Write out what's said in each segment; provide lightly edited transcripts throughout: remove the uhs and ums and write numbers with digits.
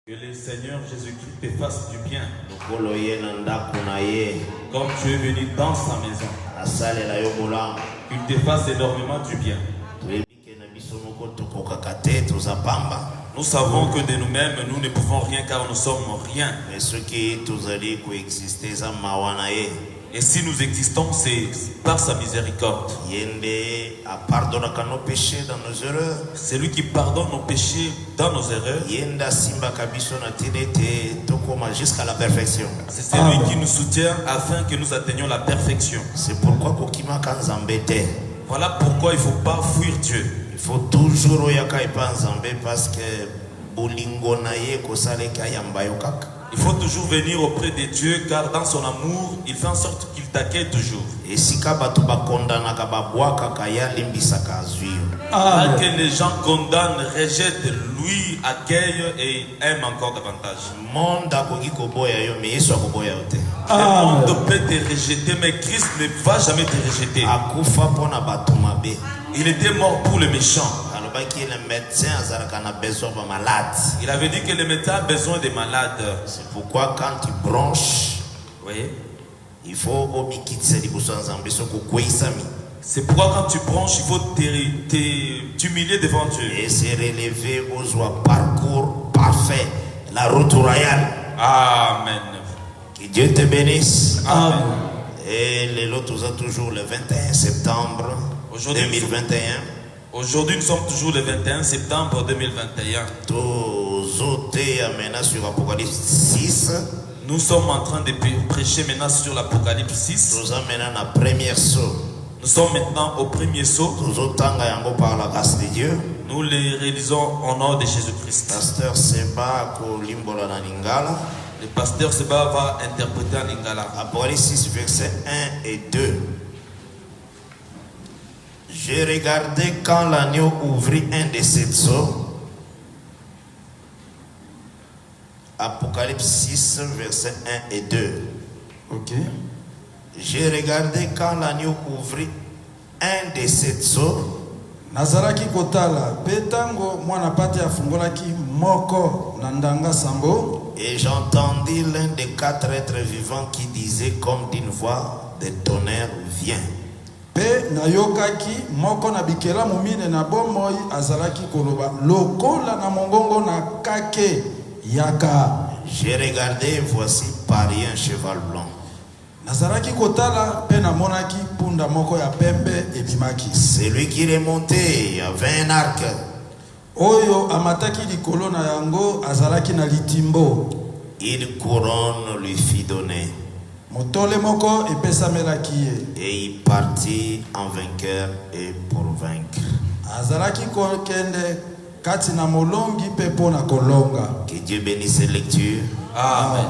Que le Seigneur Jésus-Christ te fasse du bien. Comme tu es venu dans sa maison, qu'il te fasse énormément du bien. Nous savons que de nous-mêmes, nous ne pouvons rien car nous sommes rien. Mais ce qui nous a dit coexister, et si nous existons, c'est par sa miséricorde. C'est lui qui pardonne nos péchés dans nos erreurs. Jusqu'à la perfection. C'est celui qui nous soutient afin que nous atteignions la perfection. C'est pourquoi voilà pourquoi il ne faut pas fuir Dieu. Il faut toujours parce que il faut toujours venir auprès de Dieu car dans son amour, il fait en sorte qu'il t'accueille toujours. Et si que les gens condamnent, rejettent, lui accueille et aime encore davantage. Le monde peut te rejeter, mais Christ ne va jamais te rejeter. Il était mort pour le méchant. Il avait dit que le médecin a besoin des malades. C'est pourquoi quand tu branches, oui, il faut c'est pourquoi quand tu branches, il faut t'humilier devant Dieu. Et se relever aux parcours parfait, la route royale. Amen. Que Dieu te bénisse. Amen. Et les autres toujours le 21 septembre 2021. Aujourd'hui, nous sommes toujours le 21 septembre 2021. Nous sommes en train de prêcher maintenant sur l'Apocalypse 6. Nous sommes maintenant au premier saut. Par la grâce de Dieu. Nous les réalisons au nom de Jésus-Christ. Le pasteur Seba va interpréter en lingala. Apocalypse 6, versets 1 et 2. J'ai regardé quand l'agneau ouvrit un de ses sceaux. Apocalypse 6, versets 1 et 2. Ok. J'ai regardé quand l'agneau ouvrit un de ses sceaux. Nazaraki kotala petango mwana pate afungolaki moko nandanga sambo. Et j'entendis l'un des 4 êtres vivants qui disait comme d'une voix de tonnerre, viens. Pe nayokaki moko na bikela mumine na bomoi azalaki koloba lokola na mongongo na kake yaka. J'ai regardé, voici pareil un cheval blanc. Nazaraki kotala pe na monaki punda moko ya pembe ebimaki. Celui qui est monté avait un arc. Oyo amataki likolo na yango azalaki na litimbo. Une couronne lui fit donner. Motole moko epesamelaki ye. Et il partit en vainqueur et pour vaincre. Azalaki kokende kati na molongi pe pona kolonga. Que Dieu bénisse ces lectures. Amen.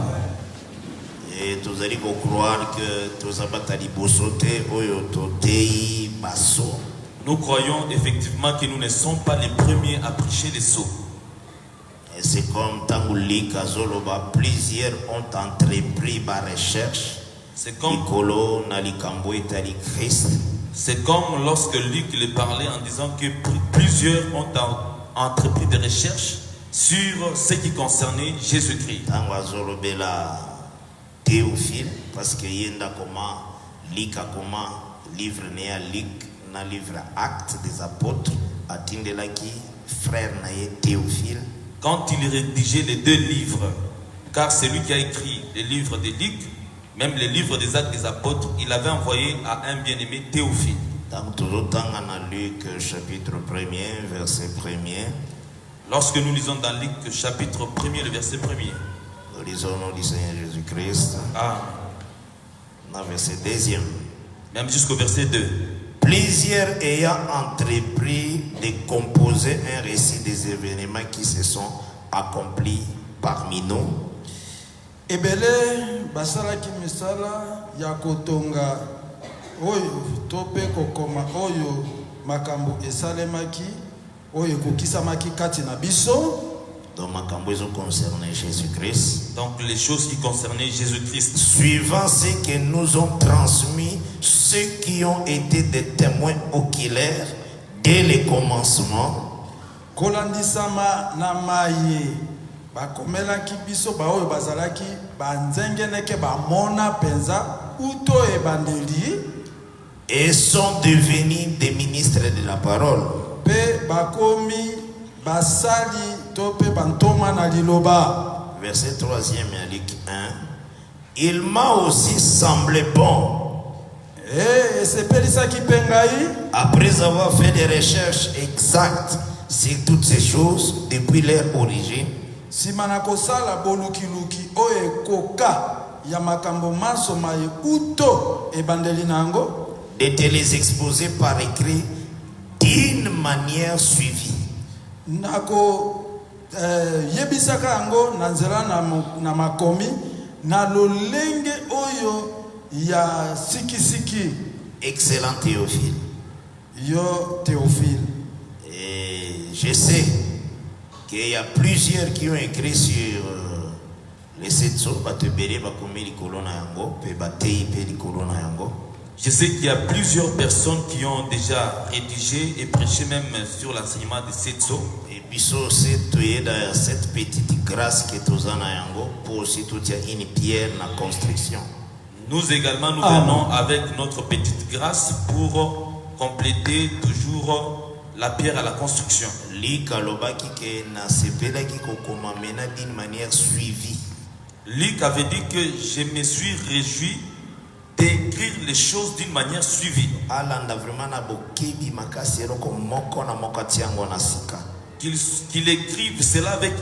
Et tous allez croire que tous abatali bosote oyo totei baso. Nous croyons effectivement que nous ne sommes pas les premiers à prêcher les sceaux. Et c'est comme Tangouli Kazoloba, plusieurs ont entrepris ma recherche. C'est comme lorsque Luc le parlait en disant que plusieurs ont entrepris des recherches sur ce qui concernait Jésus-Christ. Théophile, parce que yenda comment lika comment livre né à Luc na livre Actes des Apôtres atindelaki frère naé Théophile. Quand il rédigeait les 2 livres, car c'est lui qui a écrit les livres de Luc, même les livres des Actes des Apôtres, il avait envoyé à un bien-aimé Théophile. Dans toujours Luc chapitre 1er verset 1er. Lorsque nous lisons dans Luc chapitre 1er le verset 1er. Nous lisons au nom du Seigneur Jésus-Christ. Ah. Dans verset 2e. Même jusqu'au verset 2. Plusieurs ayant entrepris de composer un récit des événements qui se sont accomplis parmi nous. Ebele basalaki misala ya kotonga oyo tope kokoma oyo makambo esalemaki oyo kokisamaki kati na biso. Donc makambo ezo concerné Jésus-Christ. Donc les choses qui concernaient Jésus-Christ. Suivant ce que nous ont transmis ceux qui ont été des témoins oculaires dès le commencement. Kolandisama na maye bakomelaki biso baoyo bazalaki banzengeneke bamona penza uto ebandeli et sont devenus des ministres de la parole. pe bakomi basali to pe bantoma na liloba. Verset 3e à Luc 1. Il m'a aussi semblé bon, esepelisaki mpe ngai après avoir fait des recherches exactes sur toutes ces choses depuis leur origine, nsima na kosala bolukiluki oyo ekoka ya makambo masoma ye uto ebandeli na yango, de te les exposer par écrit d'une manière suivie. nako yebisaka yango na nzela na makomi na lolenge oyo ya sikisiki. Excellent Théophile. Yo Théophile, Et je sais qu'il y a plusieurs qui ont écrit sur les 7 batebele bakomi likolo na yango pe batei pe likolo na yango. Je sais qu'il y a plusieurs personnes qui ont déjà rédigé et prêché même sur l'enseignement de Setso. Et biso c'est dans cette petite grâce que toza na yango pour aussi tout une pierre na construction. Nous également, nous venons avec notre petite grâce pour compléter toujours la pierre à la construction. Lika lobaki ke na sepelaki kokoma mena d'une manière suivie. Luc avait dit que je me suis réjoui d'écrire les choses d'une manière suivie. Alanda vraiment na bokebi makasi eloko moko na moko tiango na sika. Qu'il écrive cela avec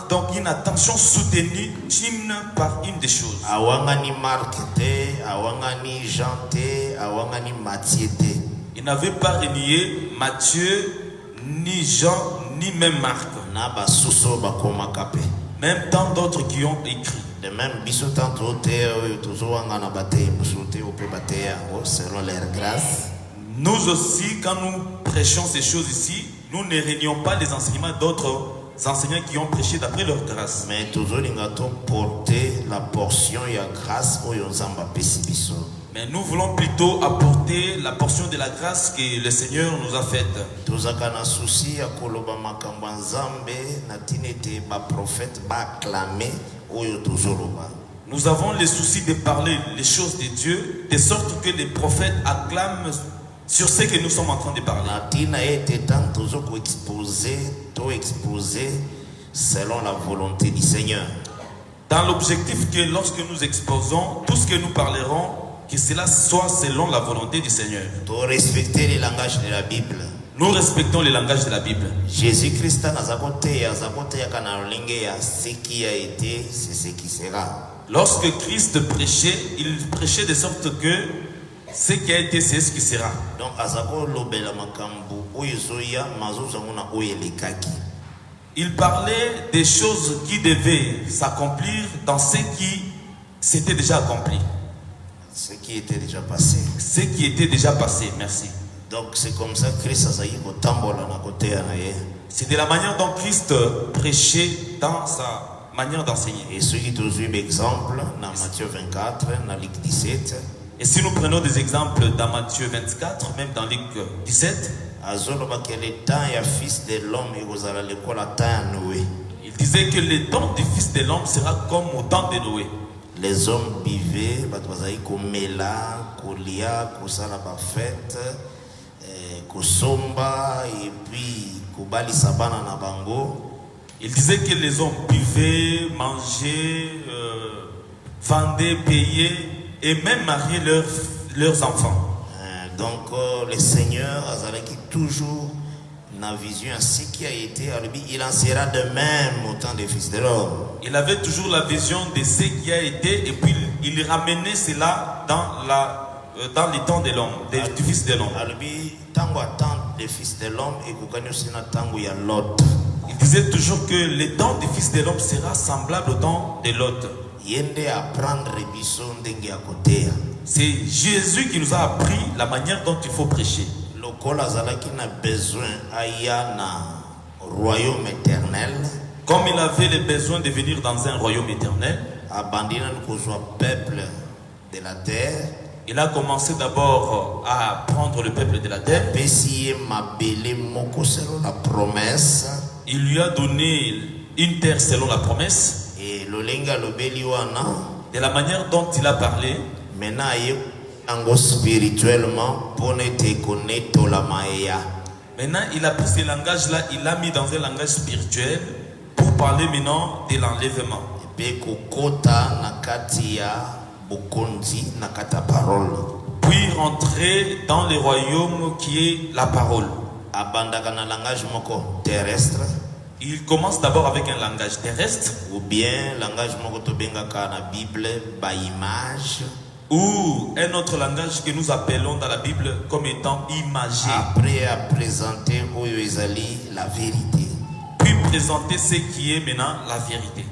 donc une attention soutenue une par une des choses. Awangani Marc te, awangani Jean te, awangani Matthieu te. Il n'avait pas renié Matthieu, ni Jean, ni même Marc. Na basuso bakoma kape. Même tant d'autres qui ont écrit. De même biso tanto te toujours wangana bate musote ou peut bate selon leur grâce. Nous aussi, quand nous prêchons ces choses ici, nous ne réunions pas les enseignements d'autres enseignants qui ont prêché d'après leur grâce. Mais toujours l'ingato porter la portion ya grâce au yonzamba pesibiso. Mais nous voulons plutôt apporter la portion de la grâce que le Seigneur nous a faite. Tozaka na souci ya koloba makambo nzambe na tinete ba prophète ba acclamer oyo tozoloba. Nous avons le souci de parler les choses de Dieu de sorte que les prophètes acclament sur ce que nous sommes en train de parler. Natina était tant toujours exposer selon la volonté du Seigneur. Dans l'objectif que lorsque nous exposons, tout ce que nous parlerons, que cela soit selon la volonté du Seigneur. De respecter les langages de la Bible. Nous respectons les langages de la Bible. Jésus-Christ a ce qui a été, c'est ce qui sera. Lorsque Christ prêchait, il prêchait de sorte que ce qui a été, c'est ce qui sera. Donc, il parlait des choses qui devaient s'accomplir dans ce qui s'était déjà accompli. Ce qui était déjà passé. Ce qui était déjà passé, merci. Donc c'est comme ça que Christ a dit c'est de la manière dont Christ prêchait dans sa manière d'enseigner. Et ceux qui ont eu l'exemple dans Matthieu 24, dans Luc 17. Et si nous prenons des exemples dans Matthieu 24, même dans Luc 17, il disait que le temps du Fils de l'homme sera comme au temps de Noé. Les hommes vivaient, kolia, kosala ba fête, kosomba et puis kobali sabana na bango. Il disait que les hommes buvaient, mangeaient, vendaient, payaient et même mariaient leurs enfants. Donc le Seigneur a toujours la vision à ce qui a été, il en sera de même au temps des fils de l'homme. Il avait toujours la vision de ce qui a été et puis il ramenait cela dans les temps de l'homme, du fils de l'homme. Il disait toujours que le temps du fils de l'homme sera semblable au temps de Lot. C'est Jésus qui nous a appris la manière dont il faut prêcher. Comme il avait le besoin de venir dans un royaume éternel, il a commencé d'abord à prendre le peuple de la terre. Il lui a donné une terre selon la promesse. Et lolenga lobeli wana De la manière dont il a parlé, maintenant aye ango spirituellement pone te koneto la maea. maintenant il a pris ce langage-là, il l'a mis dans un langage spirituel pour parler maintenant de l'enlèvement. Pe kokota na kati ya bokonzi na kata parole. Puis rentrer dans le royaume qui est la parole. Abandaka na langage moko terrestre. Il commence d'abord avec un langage terrestre Ou bien langage moko to bengaka na Bible ba image. ou un autre langage que nous appelons dans la Bible comme étant imagé. Après à présenter oyo ezali la vérité. Puis présenter ce qui est maintenant la vérité.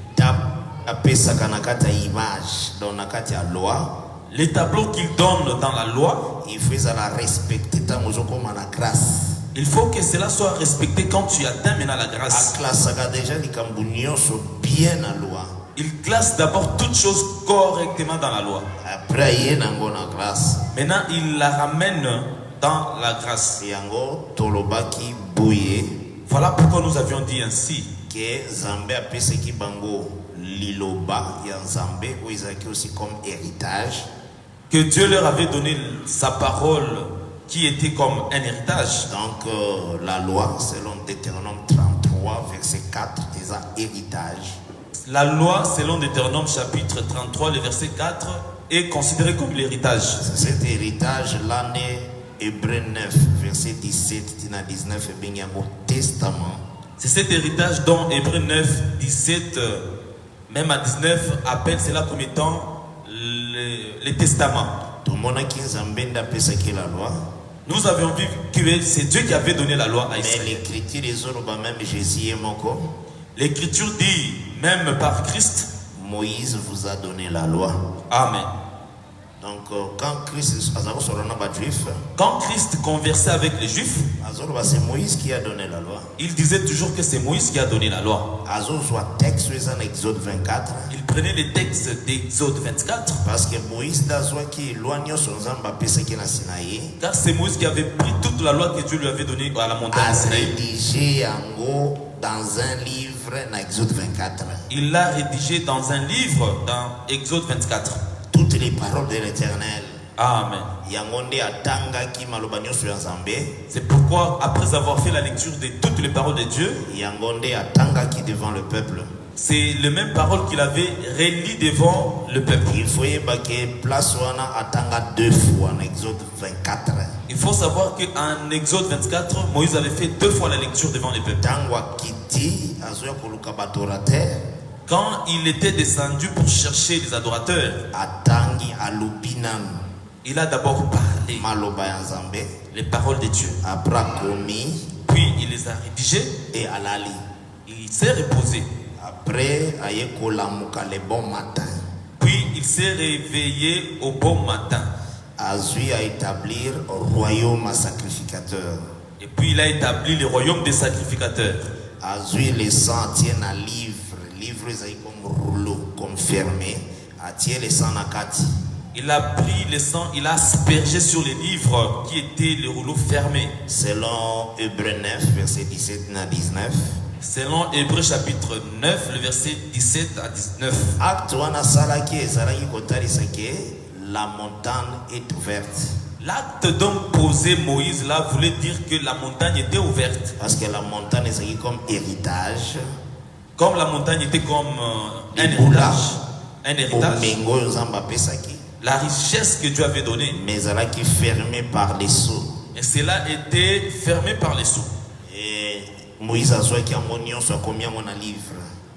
Apesaka na kata image dans na kati ya loi. Les tableaux qu'il donne dans la loi, Il faut la respecter tant comme la grâce. il faut que cela soit respecté quand tu atteins maintenant la A grâce. classe déjà les cambunions sont bien la loi. Il classe d'abord toutes choses correctement dans la loi. Après il y a la grâce. Maintenant, il la ramène dans la grâce. Et yango tolobaki bouye Voilà pourquoi nous avions dit ainsi que Zambé a pesé ki bango liloba ya Zambé ou izaki aussi comme héritage. que Dieu leur avait donné sa parole qui était comme un héritage. Donc la loi selon Deutéronome 33 verset 4 est un héritage. La loi, selon Deutéronome chapitre 33, le verset 4, est considérée comme l'héritage. Cet héritage l'année Hébreu 9 verset 17 à 19 est bien au testament. C'est cet héritage dont Hébreu 9, 17, même à 19, appelle cela comme étant les testaments. Tout le monde qui Zambenda pesa qui la loi. Nous avions vu que c'est Dieu qui avait donné la loi à Mais Israël. l'écriture des autres, même Jésus et Moko, L'écriture dit, même par Christ, Moïse vous a donné la loi. Amen. Donc quand Christ a juif, Quand Christ conversait avec les Juifs, c'est Moïse qui a donné la loi. il disait toujours que c'est Moïse qui a donné la loi. Texte en Exode 24. Il prenait les textes d'Exode 24, Parce que Moïse d'Azoua qui éloigne son zamba pesa qui na Sinaï. car c'est Moïse qui avait pris toute la loi que Dieu lui avait donnée à la montagne A Sinaï. rédigé yango dans un livre na Exode 24. Il l'a rédigé dans un livre dans Exode 24. Toutes les paroles de l'Éternel. Amen. Yangonde atanga ki maloba nyonso ya Nzambe. C'est pourquoi, après avoir fait la lecture de toutes les paroles de Dieu, Yangonde atanga ki devant le peuple. c'est les mêmes paroles qu'il avait relies devant le peuple. Il faut y que place wana atanga 2 fois en Exode 24. Il faut savoir qu'en Exode 24, Moïse avait fait 2 fois la lecture devant le peuple. Tangwa kiti azoya koluka batorateur. Quand il était descendu pour chercher les adorateurs, Atangi alubinan il a d'abord parlé maloba ya Nzambe. les paroles de Dieu. Après commis Puis il les a rédigées, et alali. il s'est reposé. Après aye kolamuka le bon matin. Puis il s'est réveillé au bon matin. Azui à établir royaume à sacrificateur. Et puis il a établi le royaume des sacrificateurs. Azui les sang tient à livre. Livre est comme rouleau, comme fermé. Attier les sang nakati. Il a pris le sang, il a aspergé sur les livres qui étaient les rouleaux fermés. Selon Hébreu 9, verset 17 à 19. Selon Hébreu chapitre 9, le verset 17 à 19. Acte wana salaki ezalaki kotalisa ke la montagne est ouverte. L'acte dont posé Moïse là voulait dire que la montagne était ouverte. Parce que la montagne est comme héritage. Comme la montagne était comme un Ebola. héritage. Un héritage. Omengo nzamba pesaki. La richesse que Dieu avait donnée. Mais ezalaki fermé par les sceaux. Et cela était fermé par les sceaux. Et Moïse a joué qui a mon nyonso a combien mon livre.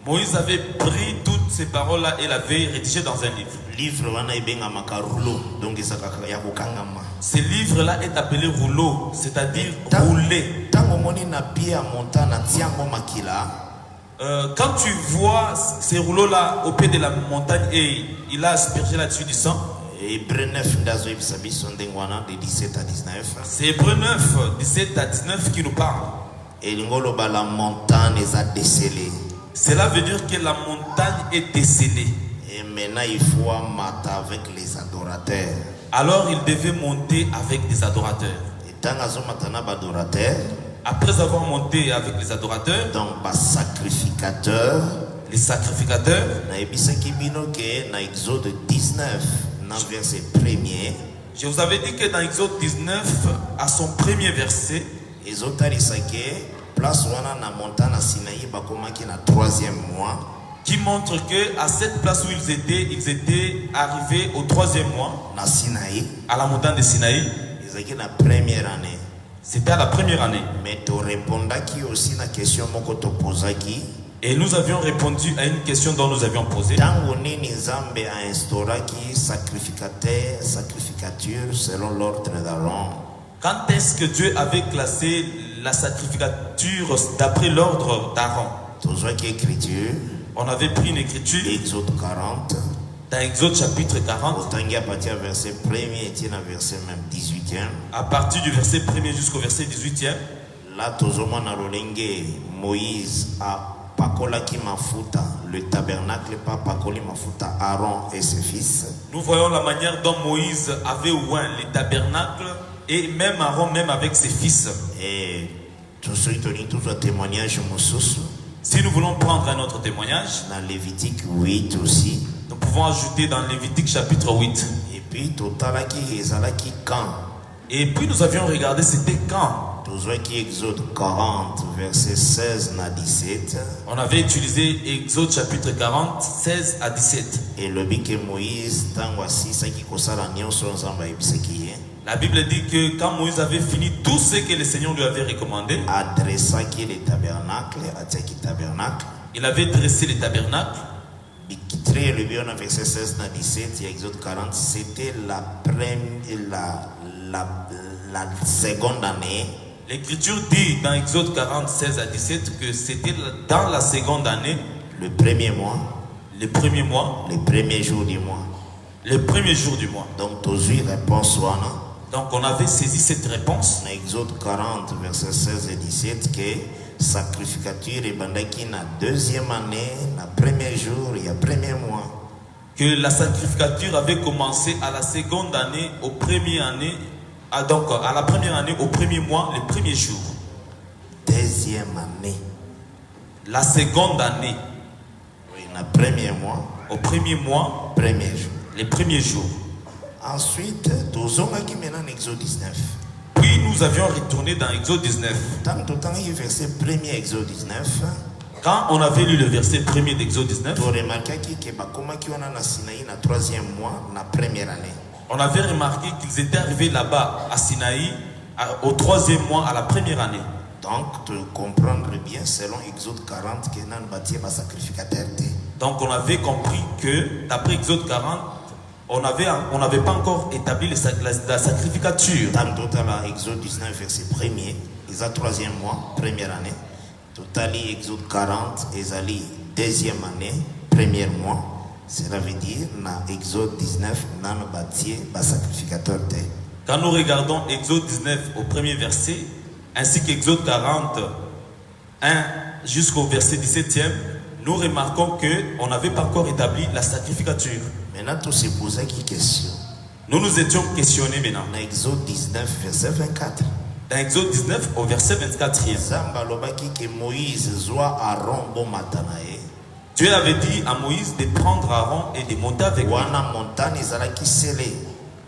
Moïse avait pris toutes ces paroles-là et l'avait rédigées dans un livre. Livre wana ebenga makarulo donc ezaka ya kokangama. Ce livre-là est appelé rouleau, c'est-à-dire roulé. Tango moni na pied à montana tiango makila. Quand tu vois ces rouleaux-là au pied de la montagne et il a aspergé là-dessus du sang, Hébreu 9 ndazo ebisabiso ndengwana de 17 à 19. c'est Hébreu 9, 17 à 19 qui nous parle. Et l'ingolo ba la montagne les a décelés. Cela veut dire que la montagne est décelée. Et maintenant il faut mater avec les adorateurs. Alors il devait monter avec des adorateurs. Et tant azo matana ba adorateurs. Après avoir monté avec les adorateurs, donc bas sacrificateur, les sacrificateurs, na ebisaki bino ke na Exode 19 na verset 1er je vous avais dit que dans Exode 19, à son premier verset, ezotalisa ke place wana na montagne ya Sinaï bakomaki na 3e mois. qui montre que à cette place où ils étaient arrivés au 3e mois, Na Sinaï, à la montagne de Sinaï. ezaki na première année. C'était à la première année. Mais to répondaki aussi na question moko to posaki. Et nous avions répondu à une question dont nous avions posé. Tango nini Nzambe a instauraki sacrificature selon l'ordre d'Aaron. Quand est-ce que Dieu avait classé la sacrificature d'après l'ordre d'Aaron? Tozwaki écriture, On avait pris une écriture Exode 40. dans Exode chapitre 40, Otangi à partir du verset 1er et tient à verset même 18e. à partir du verset 1er jusqu'au verset 18e. Là, tozomana lolenge Moïse a pakolaki mafuta, le tabernacle pas pakoli mafuta Aaron et ses fils. Nous voyons la manière dont Moïse avait oint les tabernacles et même Aaron, même avec ses fils. Et tout ce qui est tout un témoignage mosusu. Si nous voulons prendre un autre témoignage, Dans Lévitique 8 aussi. nous pouvons ajouter dans Lévitique chapitre 8. Et puis totalaki ezalaki quand. Et puis nous avions regardé c'était quand. Tozwaki Exode 40 verset 16 na 17. On avait utilisé Exode chapitre 40, 16 à 17. Et le que Moïse tango asisaki kosala nyonso Nzambe ayebisaki ye. La Bible dit que quand Moïse avait fini tout ce que le Seigneur lui avait recommandé, Adressaki les tabernacles, atiaki tabernacle. il avait dressé les tabernacles. Bikitre le bion verset 16 na 17 et Exode 40, c'était la seconde année. L'Écriture dit dans Exode 40, 16 à 17 que c'était dans la seconde année, Le premier mois, le premier mois, les premiers jours du mois. le premier jour du mois. Donc, tozui réponse wana. Donc on avait saisi cette réponse. Na Exode 40, verset 16 et 17, que sacrificature et bandaki na deuxième année, na premier jour et à premier mois. Que la sacrificature avait commencé à la seconde année, au premier année, donc à la première année, au premier mois, le premier jour. Deuxième année. La seconde année, Oui, na premier mois, au premier mois, premier jour. les premiers jours. Ensuite, tozongaki maintenant en Exode 19. Puis nous avions retourné dans Exode 19. Tant totangi verset 1er Exode 19, Quand on avait lu le verset 1er d'Exode 19, to remarquaki que bakomaki wana na Sinaï na troisième mois, na première année. on avait remarqué qu'ils étaient arrivés là-bas à Sinaï au 3e mois, à la première année. Donc, de comprendre bien, selon Exode 40, que nan bâti ba sacrificateur te. Donc on avait compris que d'après Exode 40, on n'avait pas encore établi la sacrificature. Dans total Exode 19 verset 1er, ils ont troisième mois, première année. Total Exode 40, ils ont deuxième année, premier mois. Cela veut dire, dans Exode 19, nan bâti ba sacrificateur te. Quand nous regardons Exode 19 au premier verset, ainsi qu'Exode 40, 1 jusqu'au verset 17e, nous remarquons qu'on n'avait pas encore établi la sacrificature. Maintenant, tout se posait qui question. Nous nous étions questionnés maintenant. Dans Exode 19, verset 24. Dans Exode 19 au verset 24e, Zamba lobaki que Moïse soit Aaron bon matanae. Dieu avait dit à Moïse de prendre Aaron et de monter avec lui. Wana montagne ezalaki scellée.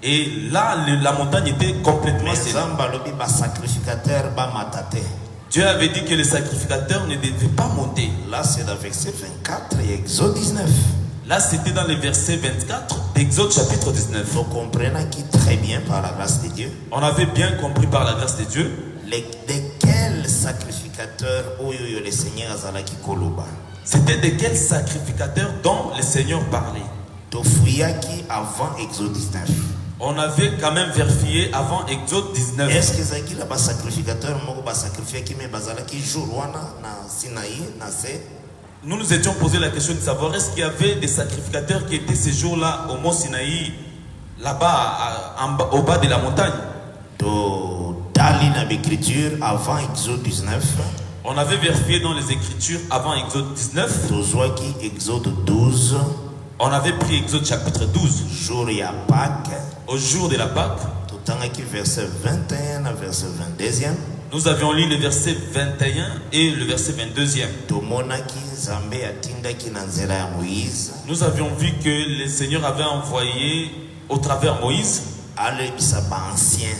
Et là, la montagne était complètement Mais scellée. Zamba lobi ba sacrificateur ba matate. Dieu avait dit que les sacrificateurs ne devaient pas monter. Là, c'est dans verset 24 et Exode 19. Là, c'était dans le verset 24 d'Exode chapitre 19. Vous comprenez qui très bien par la grâce de Dieu. On avait bien compris par la grâce de Dieu De quel sacrificateur oyo le Seigneur azalaki koloba. c'était de quel sacrificateur dont le Seigneur parlait. Tofuyaki avant Exode 19. On avait quand même vérifié avant Exode 19. Est-ce que zaki la ba sacrificateur moko ba sacrifier qui me bazalaki jour wana na Sinaï na se. Nous nous étions posé la question de savoir est-ce qu'il y avait des sacrificateurs qui étaient ces jours-là au mont Sinaï, là-bas, au bas de la montagne. Dali na l'écriture avant Exode 19. On avait vérifié dans les Écritures avant Exode 19. Tozwaki Exode 12. On avait pris Exode chapitre 12. Jour ya Pâques. Au jour de la Pâque. Totangaki verset 21 à verset 22e. Nous avions lu le verset 21 et le verset 22e. tomonaki nzambe atindaki na nzela ya Moïse Nous avions vu que le Seigneur avait envoyé au travers Moïse alebisa baancien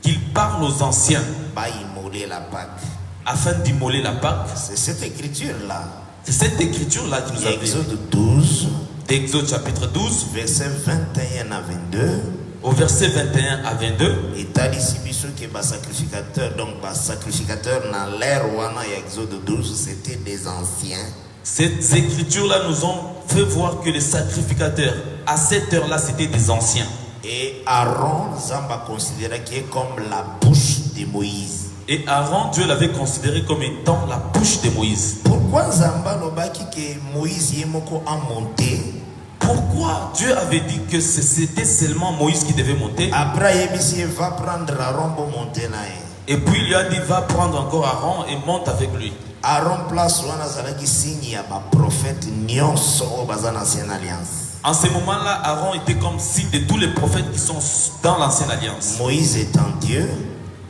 qu'il parle aux anciens baimole la Pâque. afin d'immoler la Pâque. C'est cette écriture-là. C'est cette écriture-là qui nous a Exode 12, d'Exode chapitre 12, verset 21 à 22. au verset 21 à 22. Et ici biso que bas sacrificateur, donc bas sacrificateur dans l'ère wana ya Exode 12, c'était des anciens. Ces écritures-là nous ont fait voir que les sacrificateurs, à cette heure-là, c'était des anciens. Et Aaron, Zamba considérait qu'il est comme la bouche de Moïse. Et Aaron, Dieu l'avait considéré comme étant la bouche de Moïse. Pourquoi Zamba lobaki que Moïse yemoko a monté? Pourquoi Dieu avait dit que c'était seulement Moïse qui devait monter? Après, il va prendre Aaron pour monter nae. Et puis il lui a dit, va prendre encore Aaron et monte avec lui. Aaron place wana zalaki signe ya ba prophète nyonso o baza na ancienne alliance. En ce moment-là, Aaron était comme signe de tous les prophètes qui sont dans l'ancienne alliance. Moïse étant Dieu,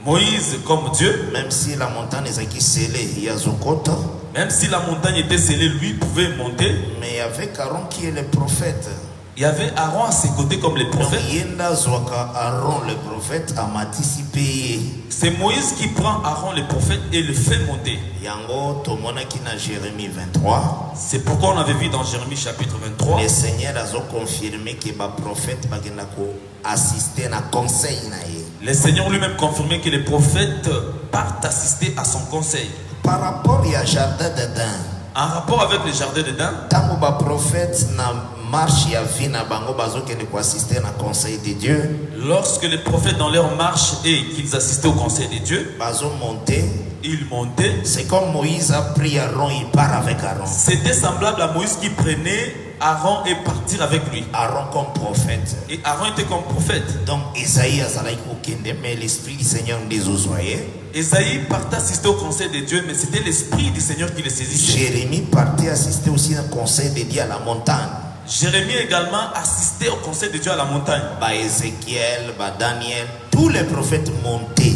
Moïse comme Dieu, même si la montagne est scellée, il y a Zokota, même si la montagne était scellée, lui pouvait monter. mais avec Aaron qui est le prophète. Il y avait Aaron à ses côtés comme les Donc prophètes. yenda zwaka Aaron le prophète a anticipé. C'est Moïse qui prend Aaron le prophète et le fait monter. Yango tomonaki na Jérémie 23. C'est pourquoi on avait vu dans Jérémie chapitre 23. Le Seigneur a confirmé que ba prophète bagenda ko assister na conseil na ye. Le Seigneur lui-même confirmait que les prophètes partent assister à son conseil. Par rapport à jardin d'Éden, En rapport avec le jardin d'Éden, tango ba prophète na marche ya vie na bango bazokende ko assister na conseil de Dieu, lorsque les prophètes dans leur marche et qu'ils assistaient au conseil de Dieu, bazo monter. ils montaient. C'est comme Moïse a pris Aaron, il part avec Aaron. C'était semblable à Moïse qui prenait Aaron et partir avec lui. Aaron comme prophète. Et Aaron était comme prophète. Donc Isaïe a zalaki kokende, mais l'esprit du Seigneur nous ozoyé. Esaïe partait assister au conseil de Dieu, mais c'était l'esprit du Seigneur qui le saisissait. Jérémie partait assister aussi au conseil de Dieu à la montagne. Jérémie également assistait au conseil de Dieu à la montagne. Bah Ézéchiel, bah Daniel, tous les prophètes montaient.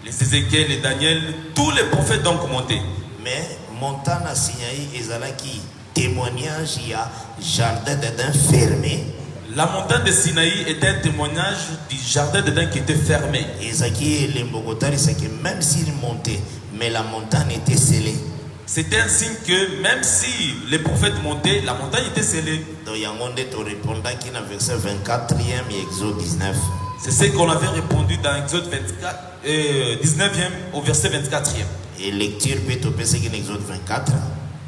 Les Ézéchiel et Daniel, tous les prophètes donc montaient. Mais montagne à Sinaï et Zalaki, témoignage, il y a jardin d'Éden fermé. La montagne de Sinaï était un témoignage du jardin d'Éden qui était fermé. Ézéchiel et Mbogotari, c'est que même s'ils montaient, mais la montagne était scellée. C'était un signe que même si les prophètes montaient, la montagne était scellée. Donc il y a un monde qui répondait qui dans verset 24e et Exode 19. C'est ce qu'on avait répondu dans Exode 24, 19e au verset 24e. Et lecture peut te passer qui Exode 24.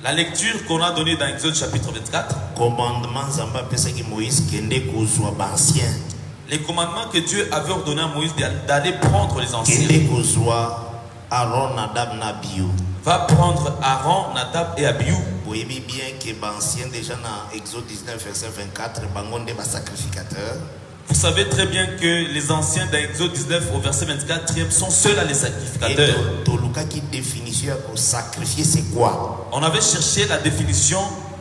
La lecture qu'on a donnée dans Exode chapitre 24, Commandement Zamba pesa qui Moïse kende kozwa ancien. les commandements que Dieu avait ordonné à Moïse d'aller prendre les anciens. Kende kozwa Aaron Nadab Nabiu. Va prendre Aaron, Nadab et Abihu. Vous voyez bien que ancien déjà dans Exode 19 verset 24, bangonde ba sacrificateur. Vous savez très bien que les anciens d'Exode 19 au verset 24e sont ceux-là les Et sacrificateurs. Toluka qui définition pour sacrifier c'est quoi? On avait cherché la définition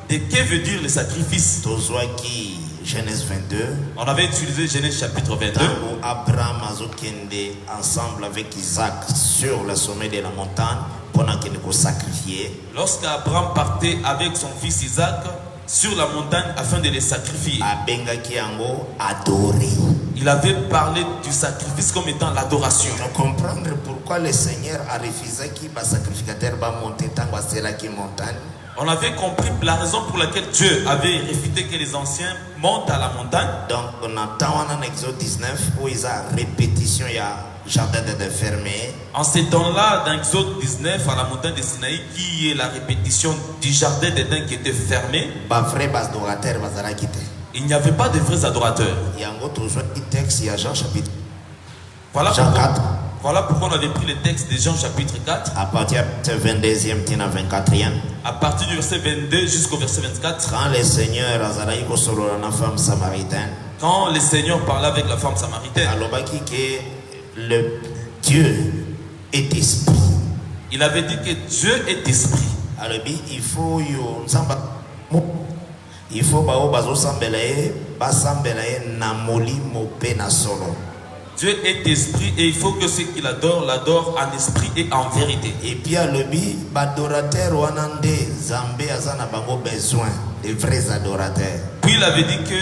de que veut dire le sacrifice. Tozwa qui Genèse 22. On avait utilisé Genèse chapitre 22. Tango Abraham azokende ensemble avec Isaac sur le sommet de la montagne pendant qu'il nous sacrifier. Lorsqu'Abraham partait avec son fils Isaac sur la montagne afin de les sacrifier, Abengaki yango adorer. il avait parlé du sacrifice comme étant l'adoration. Pour comprendre pourquoi le Seigneur a refusé qu'il va sacrificateur va monter tango à qui montagne. On avait compris la raison pour laquelle Dieu avait réfuté que les anciens montent à la montagne. Donc on attend en Exode 19 où il y a répétition, il y a jardin d'Éden fermé. En ces temps-là, dans Exode 19, à la montagne de Sinaï, qui est la répétition du jardin d'Éden qui était fermé, Ba vrai bas adorateur bazara quitté. il n'y avait pas de vrais adorateurs. Il y a un toujours un texte, il y a Jean chapitre Voilà Jean pourquoi, 4. voilà pourquoi on avait pris le texte de Jean chapitre 4, À partir du 22e, il y a 24e. à partir du verset 22 jusqu'au verset 24, Quand le Seigneur Azaraï Kosolo la femme samaritaine, quand le Seigneur parlait avec la femme samaritaine, alobaki que le Dieu est esprit. il avait dit que Dieu est esprit. Alobi il faut yo nzamba il faut bao bazo sambela ye basambela ye na molimo pe na solo. Dieu est esprit et il faut que ceux qui l'adorent en esprit et en vérité. Et puis à l'obi, adorateur wanande Zambé azana bango besoin des vrais adorateurs. Puis il avait dit que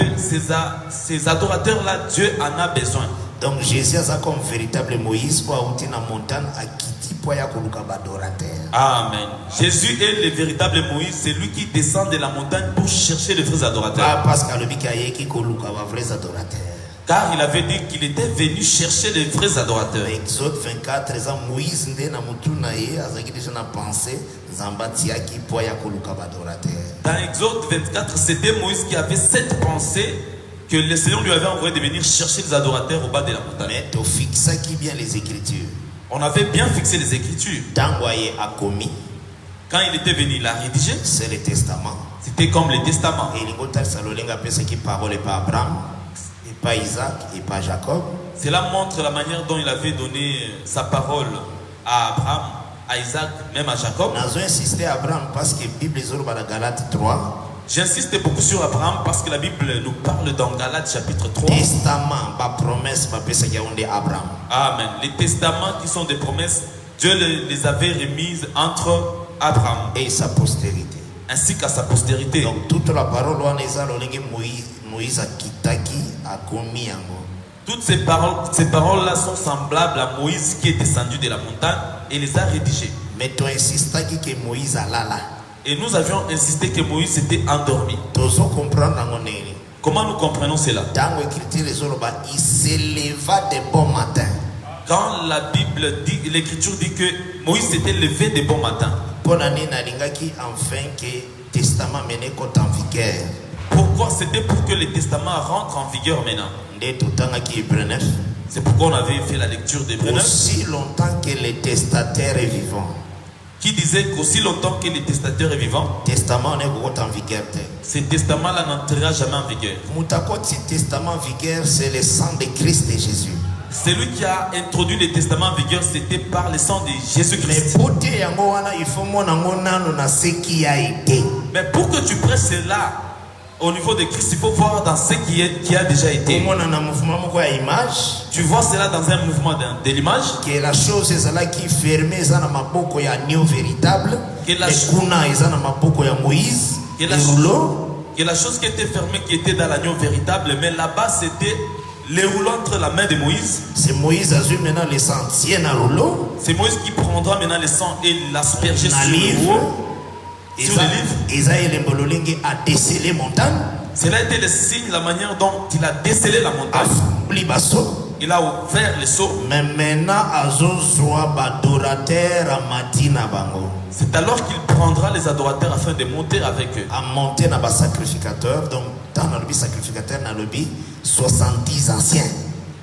ces adorateurs-là, Dieu en a besoin. Donc Jésus a comme véritable Moïse pour outi na montagne à kiti pour ya koluka adorateur. Amen. Jésus est le véritable Moïse, c'est lui qui descend de la montagne pour chercher les vrais adorateurs. Pas parce qu'à l'obi kaye ki koluka ba vrais adorateurs. Car il avait dit qu'il était venu chercher les vrais adorateurs. Exode 24, Moïse nde na mutu na ye azaki déjà na pensée zambati aki pour ya koluka adorateur. Dans Exode 24, c'était Moïse qui avait cette pensée que le Seigneur lui avait envoyé de venir chercher les adorateurs au bas de la montagne. Mais tu fixes qui bien les Écritures. On avait bien fixé les Écritures. Tangoye a commis. Quand il était venu, il a rédigé. C'est le testament. C'était comme le testament. Et l'Ingotal Salolenga pense qui parole et pas Abraham, et pas Isaac, et pas Jacob. Cela montre la manière dont il avait donné sa parole à Abraham, à Isaac, même à Jacob. Nous insisté à Abraham parce que la Bible est dans Galates 3. J'insiste beaucoup sur Abraham parce que la Bible nous parle dans Galates chapitre 3. Testament, ma promesse, ma pèse qui a Abraham. Amen. Les testaments qui sont des promesses, Dieu les avait remises entre Abraham et sa postérité. Ainsi qu'à sa postérité. Donc toute la parole Moïse a kitaki a commis yango. Toutes ces paroles-là sont semblables à Moïse qui est descendu de la montagne et les a rédigées. Mais tu insistes que Moïse a là. Et nous avions insisté que Moïse était endormi. Comment nous comprenons cela? Il s'éleva de bon matin. Quand la Bible dit, l'Écriture dit que Moïse s'était levé de bon matin. Pourquoi? C'était pour que le testament rentre en vigueur maintenant. C'est pourquoi on avait fait la lecture d'Hébreux 9. Aussi longtemps que le testataire est vivant. Qui disait qu'aussi longtemps que le testateur est vivant, testament n'est pas en vigueur. Ce testament-là n'entrera jamais en vigueur. Mutakoti testament en vigueur, c'est le sang de Christ et Jésus. Celui qui a introduit le testament en vigueur, c'était par le sang de Jésus-Christ. Mais pour que tu prêches cela au niveau de Christ, il faut voir dans ce qui a déjà été. Tu vois cela dans un mouvement de l'image. Que la chose est là qui fermée, ça n'a pas beaucoup ya néo véritable. Que la Moïse. Que la chose qui était fermée, qui était dans l'agneau véritable, mais là-bas c'était le rouleau entre la main de Moïse. C'est Moïse a eu maintenant le sang tient dans le rouleau. C'est Moïse qui prendra maintenant le sang et l'asperger sur le rouleau. Sur le livre. A décelé montagne. Cela était le signe, la manière dont il a décelé la montagne. Il a ouvert les seaux. Mais maintenant, c'est alors qu'il prendra les adorateurs afin de monter avec eux. À monter dans le sacrificateur. Donc, dans le sacrificateur, dans le 70 anciens.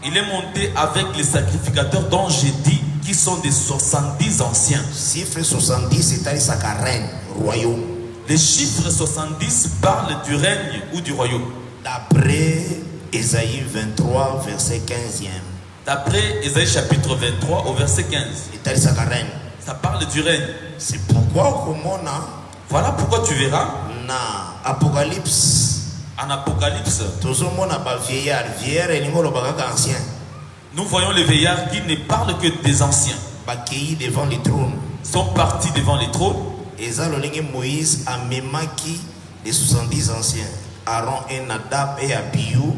Il est monté avec les sacrificateurs dont j'ai dit qui sont des 70 anciens. Chiffre 70, c'est-à-dire sa reine, royaume. Les chiffres 70 parlent du règne ou du royaume. D'après Ésaïe 23, verset 15e. D'après Ésaïe chapitre 23 au verset 15. C'est-à-dire sa reine. Ça parle du règne. C'est pourquoi voilà pourquoi tu verras dans Apocalypse. En Apocalypse, nous voyons les veillards qui ne parlent que des anciens. Devant les trônes. Sont partis devant les trônes. Et Moïse a même qui les 70 anciens. Aaron et Nadab et Abihu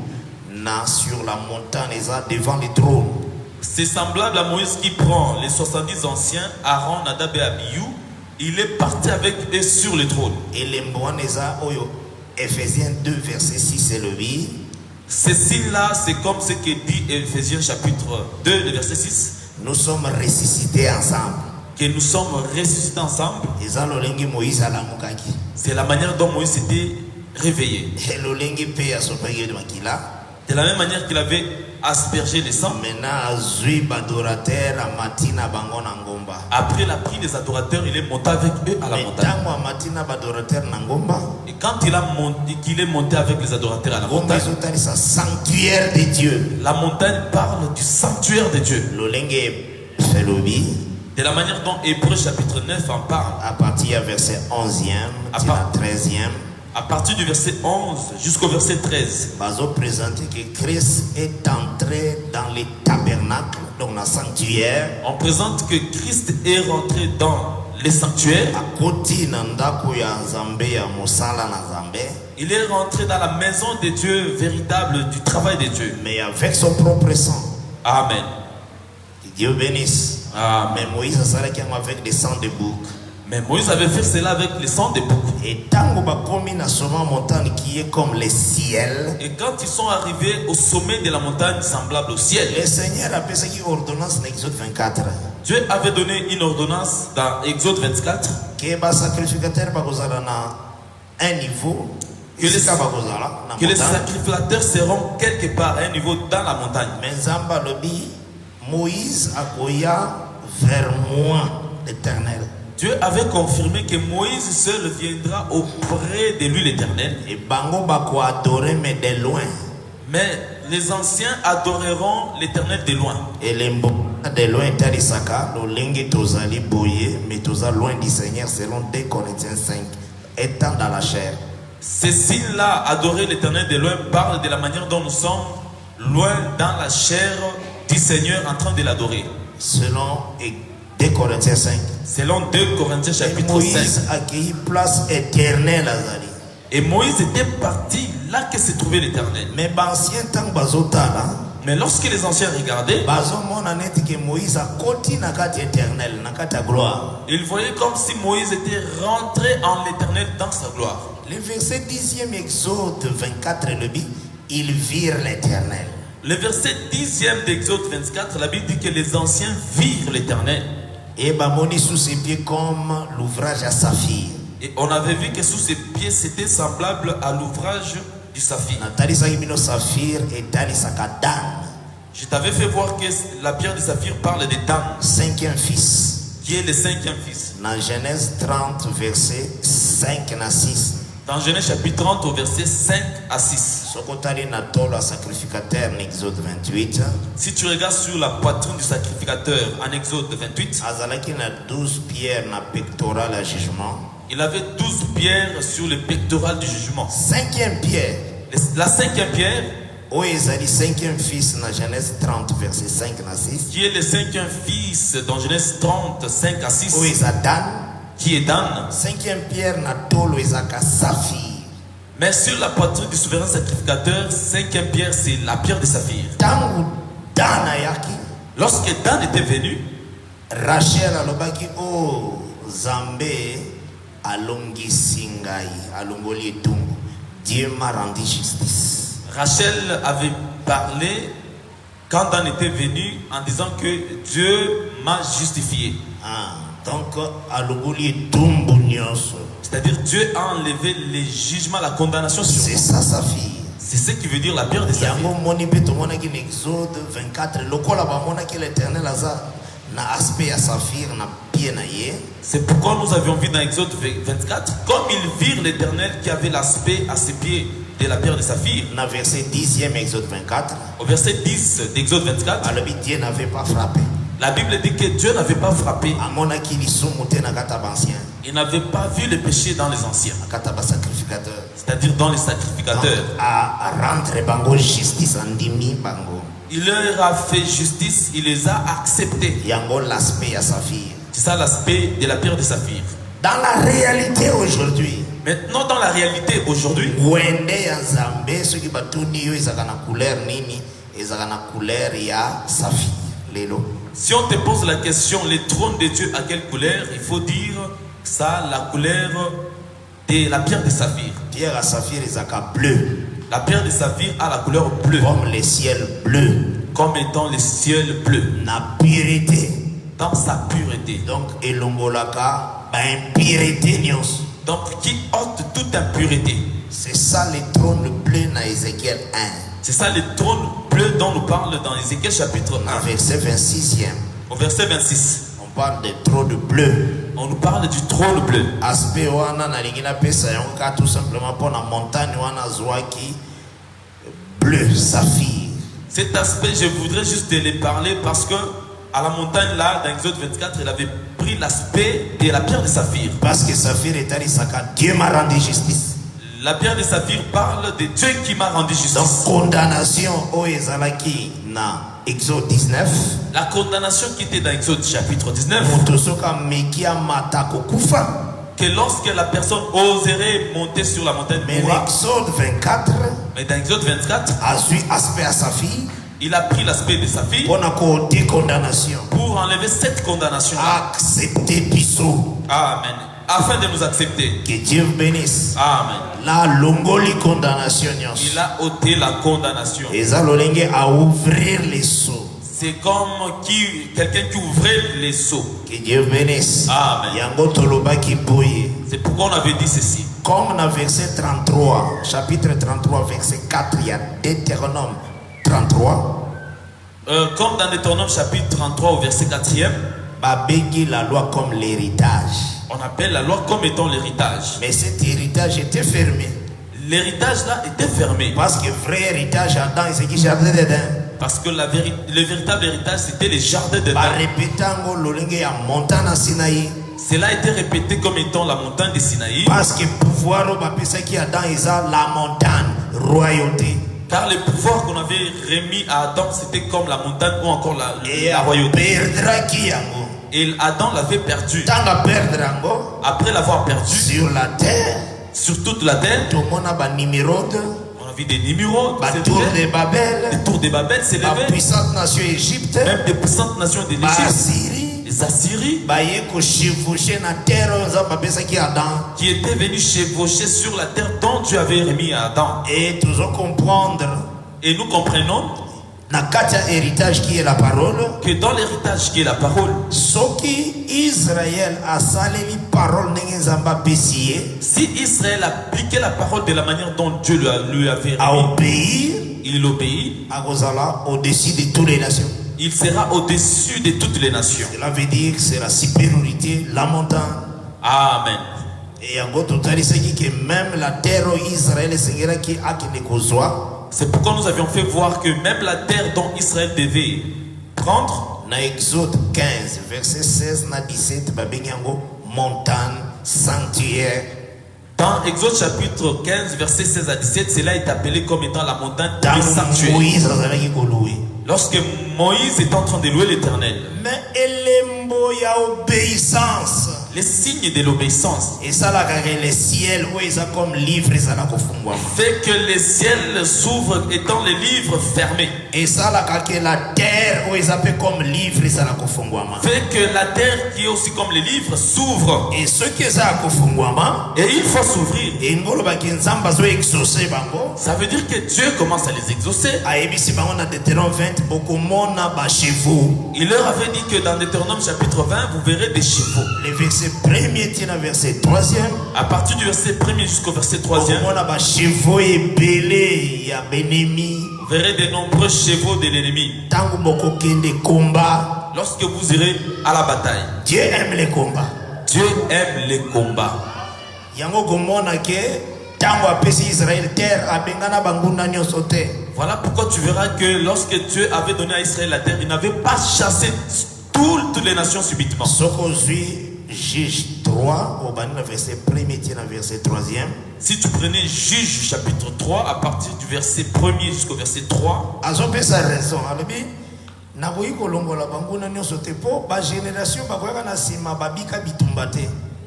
sur la montagne devant les trônes. C'est semblable à Moïse qui prend les 70 anciens, Aaron, Nadab et Abihu. Il est parti avec eux sur le trône. Et les Moanesa Oyo. Ephésiens 2, verset 6 et le 8. Ceci-là, c'est comme ce que dit Ephésiens chapitre 2, le verset 6. Nous sommes ressuscités ensemble. Que nous sommes ressuscités ensemble. C'est la manière dont Moïse s'était réveillé. De la même manière qu'il avait aspergé le sang. Après il a pris les adorateurs, il est monté avec eux à la montagne. Et quand il est monté avec les adorateurs à la montagne, sanctuaire de Dieu. La montagne parle du sanctuaire de Dieu. De la manière dont Hébreux chapitre 9 en parle. À partir du verset 11e, à 13e. À partir du verset 11 jusqu'au verset 13. Bazo présenté que Christ est entré dans les tabernacles, donc dans le sanctuaire. On présente que Christ est rentré dans les sanctuaires. Il est rentré dans la maison de Dieu véritable, du travail de Dieu. Mais avec son propre sang. Amen. Que Dieu bénisse. Amen. Mais Moïse a salé avec des sangs de bouc. Mais Moïse avait fait cela avec le sang des boucs. Et tant qu'on a sur une montagne qui est comme le ciel. Et quand ils sont arrivés au sommet de la montagne semblable au ciel, le Seigneur a fait une ordonnance dans Exode 24. Dieu avait donné une ordonnance dans Exode 24 que les sacrificateurs un niveau, que les sacrificateurs seront quelque part à un niveau dans la montagne. Mais Zamba lobi, Moïse a koya vers moi, l'Éternel. Dieu avait confirmé que Moïse seul viendra auprès de lui l'Éternel. Et bango bako adorer mais de loin. Mais les anciens adoreront l'Éternel de loin. Et les de loin tarisaka, le lingue tozali boye, mais toza loin du Seigneur selon 2 Corinthiens 5, étant dans la chair. Ces signes-là, adorer l'Éternel de loin, parlent de la manière dont nous sommes loin dans la chair du Seigneur en train de l'adorer. Selon 2 Corinthiens 5. Selon 2 Corinthiens chapitre 5. Moïse a accueilli place éternelle à Zali. Et Moïse était parti là que se trouvait l'Éternel. Mais l'ancien temps bazotala. Mais lorsque les anciens regardaient, Moïse a côté nakati éternel, nakati gloire. Ils voyaient comme si Moïse était rentré en l'Éternel dans sa gloire. Le verset 10e Exode 24 le dit, ils virent l'Éternel. Le verset 10e d'Exode 24, la Bible dit que les anciens virent l'Éternel. Et bamoni sous ses pieds comme l'ouvrage à saphir. Et on avait vu que sous ses pieds c'était semblable à l'ouvrage du saphir. Je t'avais fait voir que la pierre du saphir parle de Dan, 5e fils, qui est le 5e fils. Dans Genèse 30 verset 5 à 6. Dans Genèse chapitre 30 au verset 5 à 6. Si tu regardes sur la poitrine du sacrificateur en Exode 28, il avait 12 pierres sur le pectoral du jugement. 5e pierre. La 5e pierre, cinquième fils dans Genèse 30 verset 5 à 6. Qui est le 5e fils dans Genèse 30 5 à 6. Qui est Dan. 5e pierre na tolo ezaka saphir. Mais sur la poitrine du souverain sacrificateur, 5e pierre c'est la pierre de saphir. Tangu Dan ayaki. Lorsque Dan était venu, Rachel alobaki o Zambé alongi singai alongoli etumbu. Dieu m'a rendu justice. Rachel avait parlé quand Dan était venu en disant que Dieu m'a justifié. Donc, c'est-à-dire Dieu a enlevé les jugements, la condamnation sur c'est ça sa fille. C'est ce qui veut dire la pierre de saphir. Exode 24, l'Éternel na aspect à saphir na pied na ye. C'est pourquoi nous avions vu dans Exode 24, comme ils virent l'Éternel qui avait l'aspect à ses pieds de la pierre de saphir. Dans verset 10e Exode 24. Au verset 10 d'Exode 24. Dieu n'avait pas frappé. La Bible dit que Dieu n'avait pas frappé. Il n'avait pas vu le péché dans les anciens. C'est-à-dire dans les sacrificateurs. Il leur a fait justice, il les a acceptés. C'est ça l'aspect de la pierre de saphir. Dans la réalité aujourd'hui. Maintenant dans la réalité aujourd'hui. Si on te pose la question, le trône de Dieu à quelle couleur? Il faut dire ça, la couleur de la pierre de saphir. Pierre à saphir est bleu. La pierre de saphir a la couleur bleue. Comme le ciel bleu. Comme étant le ciel bleu. La pureté. Dans sa pureté. Donc, elongolaka, impureté nyos. Donc, qui ôte toute impureté. C'est ça le trône bleu dans Ézéchiel 1. C'est ça le trône bleu dont nous parle dans Ézéchiel chapitre 1. Verset 26e. Au verset 26. On parle du trône bleu. On nous parle du trône bleu. Aspect wana na lingina pesa yonka tout simplement pour la montagne wana zwaki bleu saphir. Cet aspect, je voudrais juste te le parler parce que à la montagne là, dans Exode 24, il avait pris l'aspect de la pierre de saphir. Parce que saphir est allé saka, Dieu m'a rendu justice. La pierre de saphir parle de Dieu qui m'a rendu Donc justice. condamnation o ezalaki na Exode 19. La condamnation qui était dans Exode chapitre 19, Moto soka meki amata kokufa. que lorsque la personne oserait monter sur la montagne Mais mourra, l'Exode 24 mais dans Exode 24, a su aspect à sa fille il a pris l'aspect de sa fille pour la condamnation. pour enlever cette condamnation. Accepter biso. Amen. Afin de nous accepter. Que Dieu vous bénisse. Amen. La longoli condamnation. Il a ôté la condamnation. Et ça l'olenge à ouvrir les seaux. C'est comme quelqu'un qui ouvrait les seaux. Que Dieu vous bénisse. Amen. Yango toloba ki boye. C'est pourquoi on avait dit ceci. Comme dans verset 33, chapitre 33, verset 4, il y a Deutéronome 33. Comme dans Deutéronome chapitre 33 au verset 4e, Babegi la loi comme l'héritage. on appelle la loi comme étant l'héritage. Mais cet héritage était fermé. L'héritage là était fermé. Parce que vrai héritage, Adam, c'est qui jardin d'Éden. Parce que le véritable héritage, c'était les jardins de Par Dieu. répétant, l'olenge ya montagne à Sinaï. Cela a été répété comme étant la montagne de Sinaï. Parce que pouvoir au baptême qui Adam, ils ont la montagne, royauté. Car le pouvoir qu'on avait remis à Adam, c'était comme la montagne ou encore Et la à royauté. perdra qui yango. Et Adam l'avait perdu. Tant à perdre yango Après l'avoir perdu sur la terre, sur toute la terre, tout le monde a ba nimérode, on a vu des numéros, ba tour de Babel, les tours de Babel la s'élevaient, puissante nation Égypte, même des puissantes nations de ba l'Égypte, Assyrie, les Assyries, ba yeko chevaucher na terre, on a baptême qui Adam. qui étaient venus chevaucher sur la terre dont Dieu avait remis à Adam. Et toujours comprendre, Et nous comprenons na katia héritage qui est la parole, que dans l'héritage qui est la parole, soki Israël a saleli parole n'engezamba pesiye, si Israël appliquait la parole de la manière dont Dieu lui avait à remis, obéir, il obéit, à Gozala, au-dessus de toutes les nations. il sera au-dessus de toutes les nations. Cela veut dire que c'est la supériorité, la montagne. Amen. Et en gros, tout à l'heure, que même la terre d'Israël, c'est qui a qui ne causoit. C'est pourquoi nous avions fait voir que même la terre dont Israël devait prendre, Dans Exode 15, verset 16 à 17, montagne, sanctuaire. dans Exode chapitre 15, verset 16 à 17, cela est appelé comme étant la montagne Dans du sanctuaire. Moïse, on a loué. Lorsque Moïse est en train de louer l'Éternel, Mais elembo ya obéissance. les signes de l'obéissance Et ça, là, les ciels, où ils ont comme livre, ça n'a qu'au fond. fait que les ciels s'ouvrent étant les livres fermés. Et ça, là, la terre, où ils ont comme livre, ça n'a qu'au fond. Fait que la terre qui est aussi comme les livres s'ouvre. Et ce qui est à qu'au fond, Et il faut s'ouvrir. et nous, nzamba zo exaucer bango. Ça veut dire que Dieu commence à les exaucer. A ebisi bango na Deutéronome 20, bokomona ba chevaux. Il leur avait dit que dans Deutéronome chapitre 20, vous verrez des chevaux. Le verset 1er tient le verset 3e. À partir du verset 1er jusqu'au verset 3e, Bokomona ba chevaux ebele ya benemi. vous verrez de nombreux chevaux de l'ennemi. Tango bokokende combat. Lorsque vous irez à la bataille, Dieu aime les combats. Dieu aime les combats. Yango komona ke tango apesi Israël terre abengana banguna nyonso te. Voilà pourquoi tu verras que lorsque Dieu avait donné à Israël la terre, il n'avait pas chassé toutes les nations subitement. Soko zui Juge 3, au bani le verset 1er tient le verset 3e. Si tu prenais Juge chapitre 3, à partir du verset 1er jusqu'au verset 3, Azopesa raison. Alobi nakoki kolongola banguna nyonso te po ba génération bakoyaka na sima babika bitumba te.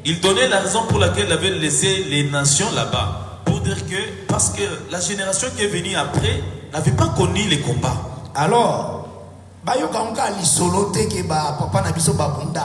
il donnait la raison pour laquelle il avait laissé les nations là-bas. Pour dire que, parce que la génération qui est venue après n'avait pas connu les combats. Alors, bayoka onka lisolo te ke ba papa na biso babunda.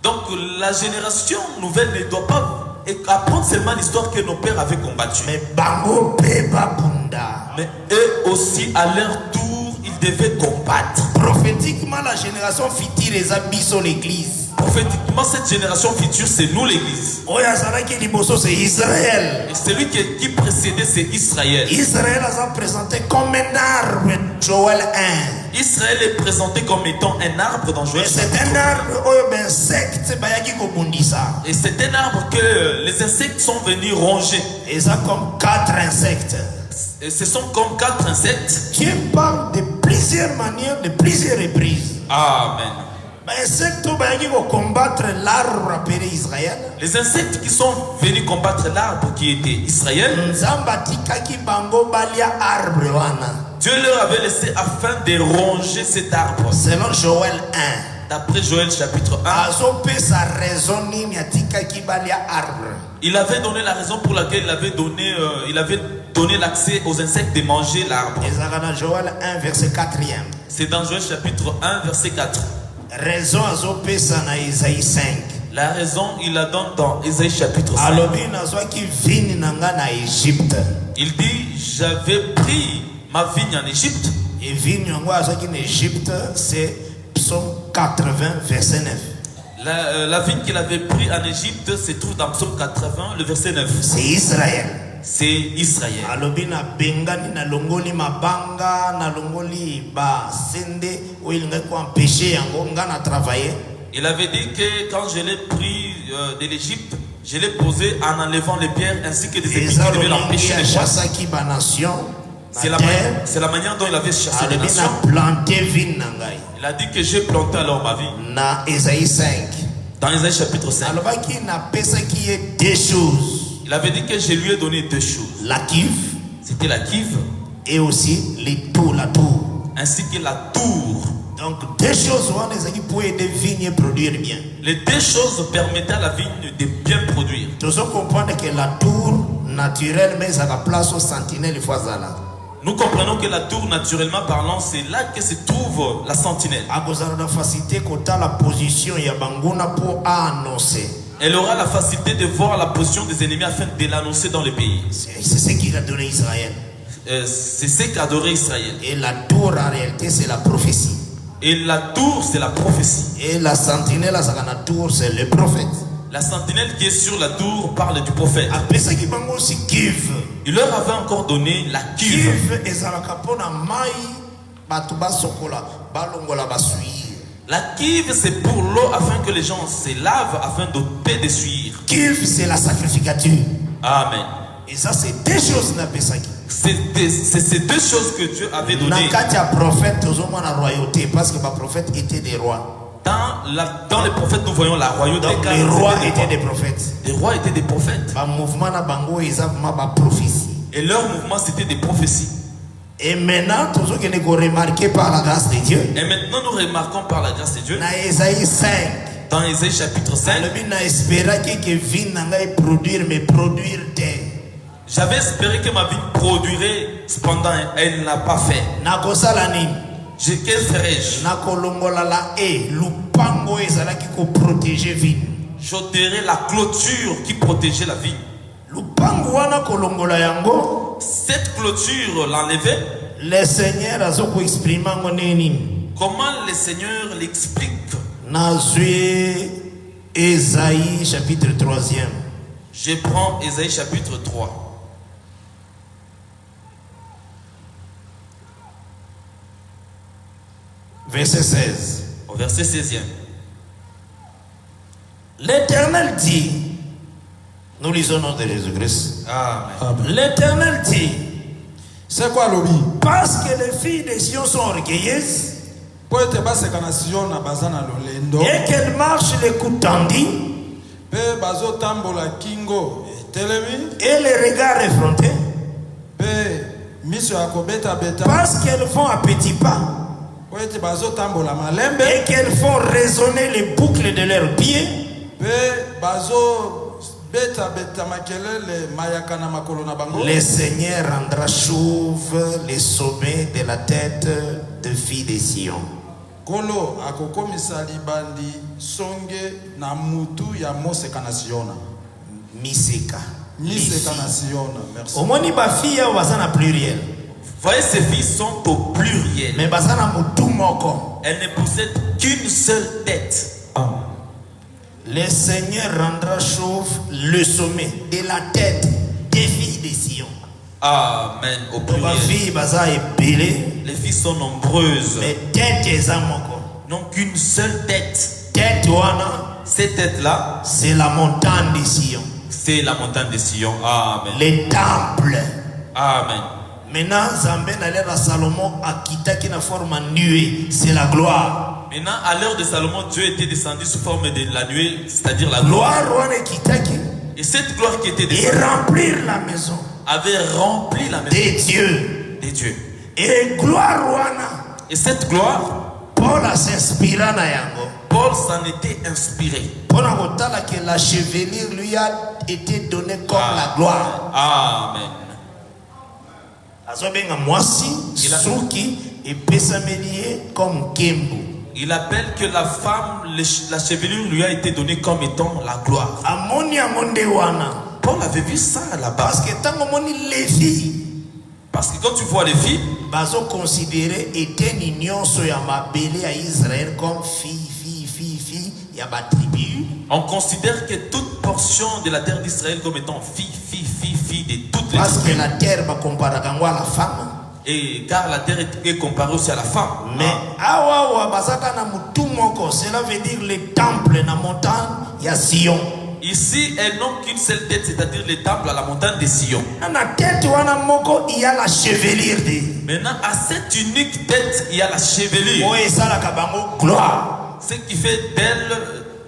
Donc la génération nouvelle ne doit pas apprendre seulement l'histoire que nos pères avaient combattu. Mais bango pe babunda. Mais eux aussi, à leur tour, ils devaient combattre. Prophétiquement, la génération future est abisso l'église. Prophétiquement, cette génération future, c'est nous l'église. Oyazaraki liboso c'est Israël. Et celui qui précédait, c'est Israël. Israël a présenté comme un arbre, Joël 1. Israël est présenté comme étant un arbre dans Joël. C'est un arbre où les insectes bayaki kobundisa. Et c'est un arbre que les insectes sont venus ronger. Et ça comme 4 insectes. Et ce sont comme 4 insectes. Dieu parle de plusieurs manières, de plusieurs reprises. Amen. combattre l'arbre appelé Israël. Les insectes qui sont venus combattre l'arbre qui était Israël, Dieu leur avait laissé afin de ronger cet arbre. Selon Joël 1. D'après Joël chapitre 1, il avait donné la raison pour laquelle il avait donné l'accès aux insectes de manger l'arbre. Joël 1 verset 4e. C'est dans Joël chapitre 1 verset 4. Raison na Isaïe 5. La raison, il la donne dans Isaïe chapitre 5. Il dit, j'avais pris ma vigne en Égypte. Et vigne en Égypte, c'est Psaume 80 verset 9. La vigne qu'il avait pris en Égypte se trouve dans Psaume 80, le verset 9. C'est Israël. C'est Israël. Alobina bengani na longoli mabanga na longoli ba sende où il n'était pas empêché yango ngana travailler. Il avait dit que quand je l'ai pris de l'Égypte, je l'ai posé en enlevant les pierres ainsi que des épines qui devaient l'empêcher de chasser. C'est la manière dont il avait chassé les nations. Il a dit que j'ai planté alors ma vie. Na Isaïe 5. Dans Isaïe chapitre 5. Il avait dit que je lui ai donné deux choses. La kiv. C'était la kiv. Et aussi les tours, la tour. Ainsi que la tour. Donc deux choses qui pouvaient aider la vigne produire bien. Les deux choses permettaient à la vigne de bien produire. Nous comprenons que la tour naturelle mais à la place aux sentinelles là. Nous comprenons que la tour, naturellement parlant, c'est là que se trouve la sentinelle. Elle aura la facilité de voir la position des ennemis afin de l'annoncer dans le pays. C'est ce qu'il a donné Israël. C'est ce qu'a adoré Israël. Et la tour en réalité c'est la prophétie. Et la tour c'est la prophétie. Et la sentinelle à la tour c'est le prophète. La sentinelle qui est sur la tour parle du prophète. Il leur avait encore donné la kiv. La kiv c'est pour l'eau afin que les gens se lavent afin d'ôter des suirs. Kiv c'est la sacrificature. Amen. Et ça c'est deux choses c'est ces deux choses que Dieu avait données. Parce que le prophète était des rois. Dans les prophètes, nous voyons la royauté. Donc les rois étaient des prophètes. Les rois étaient des prophètes. Et leur mouvement, c'était des prophéties. Et maintenant, nous remarquons par la grâce de Dieu. Et maintenant, nous remarquons par la grâce de Dieu. Dans Isaïe 5. Dans Isaïe chapitre 5. J'avais espéré que ma vie produirait, cependant, elle n'a pas fait. Que ferais-je? J'ôterai la clôture qui protégeait la vigne. Cette clôture l'enlevait. Le Seigneur a exprimé. Comment le Seigneur l'explique? Ésaïe chapitre 3e. Je prends Ésaïe chapitre 3. Verset 16. Au verset 16e. L'Éternel dit, nous lisons au nom de Jésus-Christ. L'Éternel dit, c'est quoi l'obi? Parce que les filles de Sion sont orgueilleuses et qu'elles marchent les coups tendus et les regards effrontés, parce qu'elles font à petits pas et qu'elles font résonner les boucles de leurs pieds, le Seigneur rendra chauve les sommets de la tête de filles de Sion. Miseka. Au moins, il y a pluriel. Voyez, ces filles sont au pluriel. Mais elles ne possèdent qu'une seule tête. Le Seigneur rendra chauve le sommet de la tête des filles de Sion. Amen. Au pluriel. Les filles sont nombreuses. Mais tête n'ont qu'une seule tête. Cette tête-là, c'est la montagne de Sion. C'est la montagne de Sion. Amen. Les temples. Amen. Maintenant, Zambé n'a l'air à Salomon à quitter qui n'a forme nuée. C'est la gloire. Maintenant, à l'heure de Salomon, Dieu était descendu sous forme de la nuée, c'est-à-dire la gloire. Et cette gloire qui était descendue et remplir la maison avait rempli la maison des dieux. des dieux. Et gloire Et cette gloire, Paul s'inspira na yango. Paul s'en était inspiré. Pour que la chevelure lui a été donnée comme la gloire. Amen. Azobenga mwasi suki et pesamelie comme kembo. Il appelle que la femme, la chevelure lui a été donnée comme étant la gloire. Amoni amonde wana. Paul avait vu ça là-bas. Parce que tant moni les filles. Parce que quand tu vois les filles, bazo considéré était une union sur ya mabele à Israël comme fille ya ba tribu. On considère que toute portion de la terre d'Israël comme étant fille de toutes les parce tribus. Que la terre va comparer à la femme. Et car la terre est comparée aussi à la femme. Mais awa bazaka na mutu moko, cela veut dire les temples na montagne ya Sion. Ici, elles n'ont qu'une seule tête, c'est-à-dire les temples à la montagne de Sion. Na tête wana moko, il y a la chevelure de. Maintenant, à cette unique tête, il y a la chevelure. Oui, ça la kabango gloire. Ce qui fait d'elle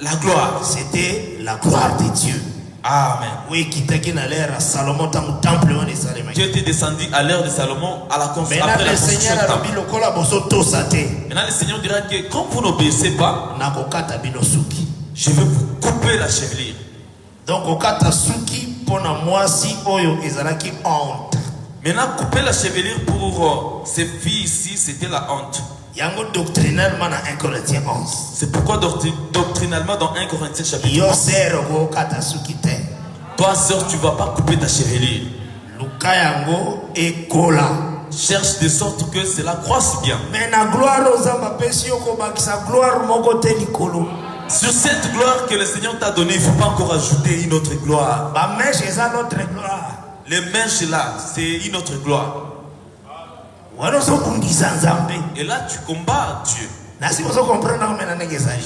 la gloire. C'était la gloire de Dieu. Amen. Oui, qui t'a na l'air à Salomon dans le temple de Salomon. Dieu était descendu à l'heure de Salomon à la construction. Maintenant, le Seigneur a dit le kola bosoto sate. Maintenant, le Seigneur dira que quand vous n'obéissez pas, nakokata binosuki. Je vais vous couper la chevelure. Donc, okata suki pona mwasi oyo ezalaki honte. Maintenant, couper la chevelure pour ces filles ici, c'était la honte. Yango doctrinalement dans 1 Corinthiens 11. C'est pourquoi doctrinalement dans 1 Corinthiens chapitre 11. Yo sero go kata suki te. Toi, sœur, tu ne vas pas couper ta chevelure. Luka yango ekola. Cherche de sorte que cela croisse bien. Mais na gloire aux amba pesi yoko bakisa gloire moko te likolo. Sur cette gloire que le Seigneur t'a donnée, il ne faut pas encore ajouter une autre gloire. Ba mèche est notre gloire. Les mèches là, c'est une autre gloire. Et là, tu combats Dieu. Je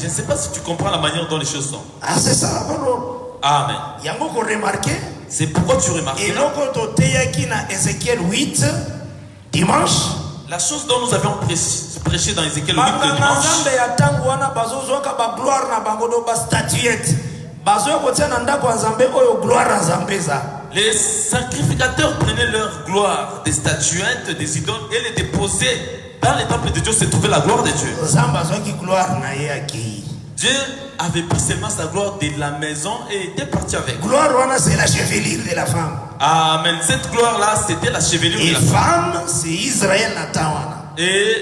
ne sais pas si tu comprends la manière dont les choses sont. Ah, c'est ça. Amen. C'est pourquoi tu remarques. Et donc, Ézéchiel 8, dimanche. La chose dont nous avions prêché dans Ézéchiel 8 le dimanche. Les sacrificateurs prenaient leur gloire des statuettes, des idoles et les déposaient dans les temples de Dieu. Se trouvait la gloire de Dieu. Dieu avait pris seulement sa gloire de la maison et était parti avec. Gloire, c'est la chevelure de la femme. Amen. Cette gloire-là, c'était la chevelure de la femme. C'est Israël. Et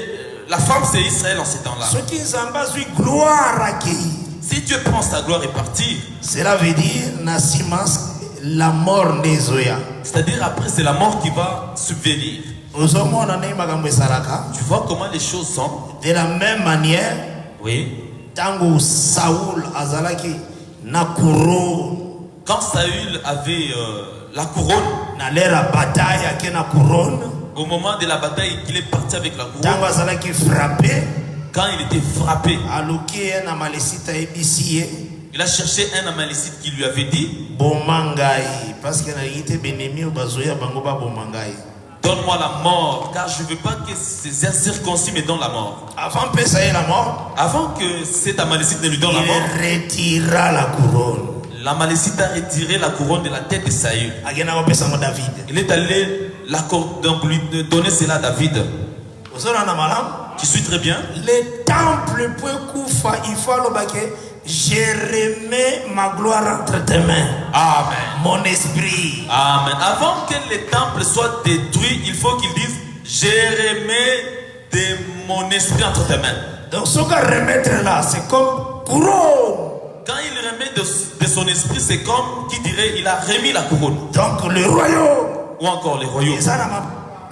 la femme, c'est Israël en ces temps-là. Si Dieu prend sa gloire et partir, cela veut dire la mort des Zoya. C'est-à-dire après, c'est la mort qui va subvenir. Tu vois comment les choses sont. De la même manière, oui. Tango Saoul azalaki na couronne. Quand Saül avait la couronne, na l'ère bataille à na couronne. Au moment de la bataille, il est parti avec la couronne. Tango azalaki frappé. Quand il était frappé, il a cherché un Amalécite qui lui avait dit parce que donne-moi la mort, car je ne veux pas que ces incirconcis me donnent la mort. Avant que cet Amalécite ne lui donne la mort, retira la couronne. L'Amalécite a retiré la couronne de la tête de Saül. Il est allé lui donner cela à David. Tu suis très bien. Les temples peuvent couper. Il faut que je remets ma gloire entre tes mains. Amen. Mon esprit. Amen. Avant que les temples soient détruits, il faut qu'ils disent je remets de mon esprit entre tes mains. Donc ce qu'on remettre là, c'est comme couronne. Quand il remet de son esprit, c'est comme qui dirait il a remis la couronne. Donc le royaume. Ou encore les royaumes.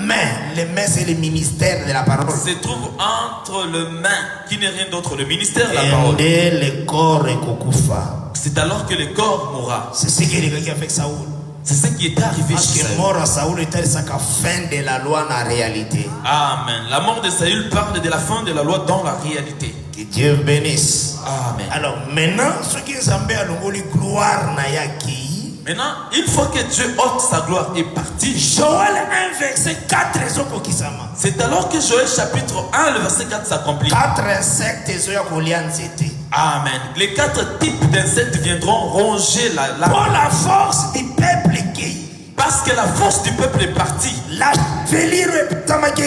Mais les mains, c'est le ministère de la parole. Se trouve entre le main, qui n'est rien d'autre, le ministère de la parole. C'est alors que le corps mourra. C'est ce qui est avec Saoul. C'est ce qui est arrivé chez Saül. Mort à Saoul était sa fin de la loi en réalité. Amen. La mort de Saül parle de la fin de la loi dans la réalité. Que Dieu bénisse. Amen. Alors maintenant, ceux qui sont en gloire na yaki. Maintenant, une fois que Dieu ôte sa gloire est parti, Joël 1 verset 4 ezokokisama. c'est alors que Joël chapitre 1, le verset 4 s'accomplit. 4 insectes ezoya kolia nzete. Amen. Les 4 types d'insectes viendront ronger la Pour la force du peuple qui parce que la force du peuple est partie. la chevelure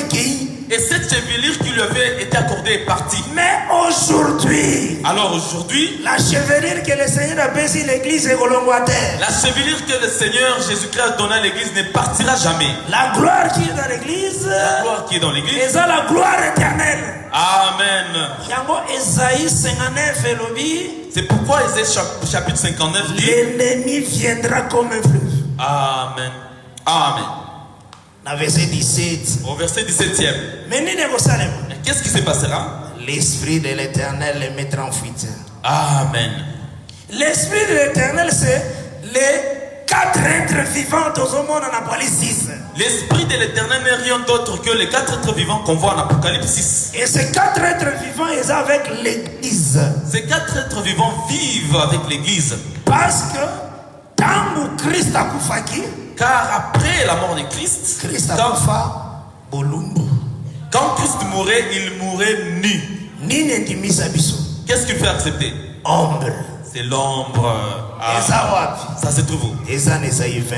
qui. Et cette chevelure qui lui avait été accordée est partie. Mais aujourd'hui, Alors aujourd'hui, la chevelure que le Seigneur a baissé l'église est colomboitaire. la chevelure que le Seigneur Jésus-Christ a donnée à l'église ne partira jamais. La gloire qui est dans l'église, La gloire qui est dans l'église. c'est la gloire éternelle. Amen. Yango Esaïe 59 elobi, C'est pourquoi Ésaïe chapitre 59 dit l'ennemi viendra comme un fleuve. Amen. Amen. Dans verset 17. Au verset 17e. Mais ni négosalem. Qu'est-ce qui se passera? L'esprit de l'éternel les mettra en fuite. Amen. L'esprit de l'éternel, c'est les 4 êtres vivants dans le monde en Apocalypse 6. L'esprit de l'éternel n'est rien d'autre que les 4 êtres vivants qu'on voit en Apocalypse 6. Et ces 4 êtres vivants, ils sont avec l'église. Ces 4 êtres vivants vivent avec l'église. Parce que, tant que Christ a koufaki, Car après la mort de Christ, Christ a koufa bolumbu. quand Christ mourait, il mourait nu. Ni n'endimisa biso. Qu'est-ce qu'il fait accepter? Ombre. C'est l'ombre. Eza wapi. Ça se trouve où? Eza Esaïe 20.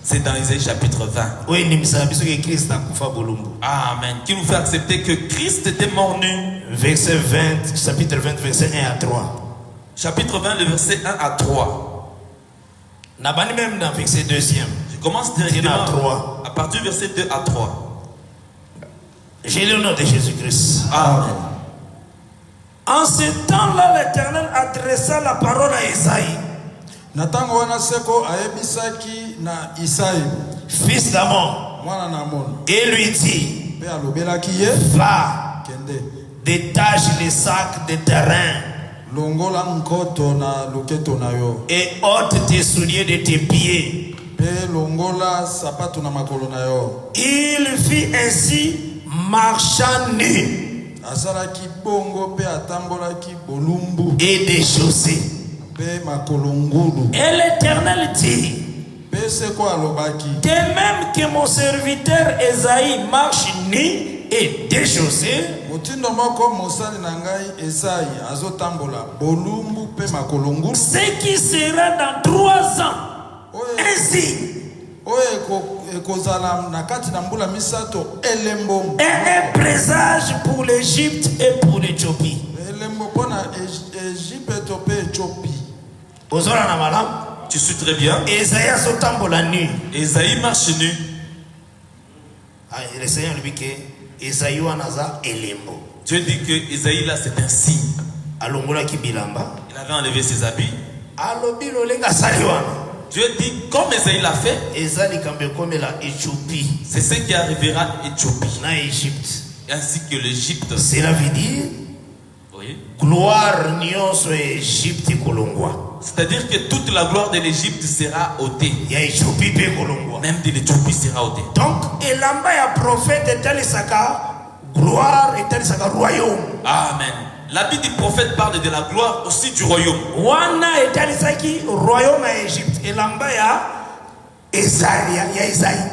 C'est dans Isaïe chapitre 20. Oui, n'endimisa biso que Christ a koufa bolumbu. Amen. Qui nous fait accepter que Christ était mort nu. Verset 20, chapitre 20, verset 1 à 3. Chapitre 20, le verset 1 à 3. Nabani même dans verset 2e. Je commence directement à 3. à partir du verset 2 à 3. J'ai le nom de Jésus-Christ. Amen. En ce temps-là, l'Éternel adressa la parole à Esaïe, Na ntango wana seko ayebisaki na Isaïe fils d'Amon, mwana na Amon et lui dit, mpe alobelaki ye va, kende détache les sacs de terrain longola nkoto na loketo na yo et ôte tes souliers de tes pieds. mpe longola sapatu na makolo na yo. Il fit ainsi, marchant nu Asalaki bongo mpe atambolaki bolumbu et déchaussé. mpe makolo ngulu. Et l'Éternel dit, Mpe seko alobaki de même que mon serviteur Esaïe marche nu et déchaussé, motindo moko mosali na ngai Esayi azotambola bolumbu mpe makolo ngulu ce qui sera dans 3 ans, ainsi, oyo ekozala na kati na mbula misato elembo est un présage pour l'Égypte et pour l'Éthiopie. elembo mpo na Égypte mpe Ethiopie. Ozora na malamu. Tu suis très bien. Esaïe azotambola nu. Esaïe marche nu. Le Seigneur lui dit que Esaïe wanaza elembo. Dieu dit que Esaïe là c'est un signe. Alongola ki bilamba. Il avait enlevé ses habits. Alobi lolenga saliwana. Dieu dit comme Esaïe l'a fait, Ezali kambe comme la Éthiopie c'est ce qui arrivera à Éthiopie na Égypte. ainsi que l'Égypte. Cela veut dire Oui. gloire nyonso Égypte kolongwa. C'est-à-dire que toute la gloire de l'Égypte sera ôtée. Ya Éthiopie pe kolongwa. Même de l'Éthiopie sera ôtée. Donc elamba ya prophète etalisaka gloire etalisaka royaume. Amen. L'habit du prophète parle de la gloire aussi du royaume. Wana etalisaki royaume ya Égypte. Elamba ya Esaïe ya Esaïe.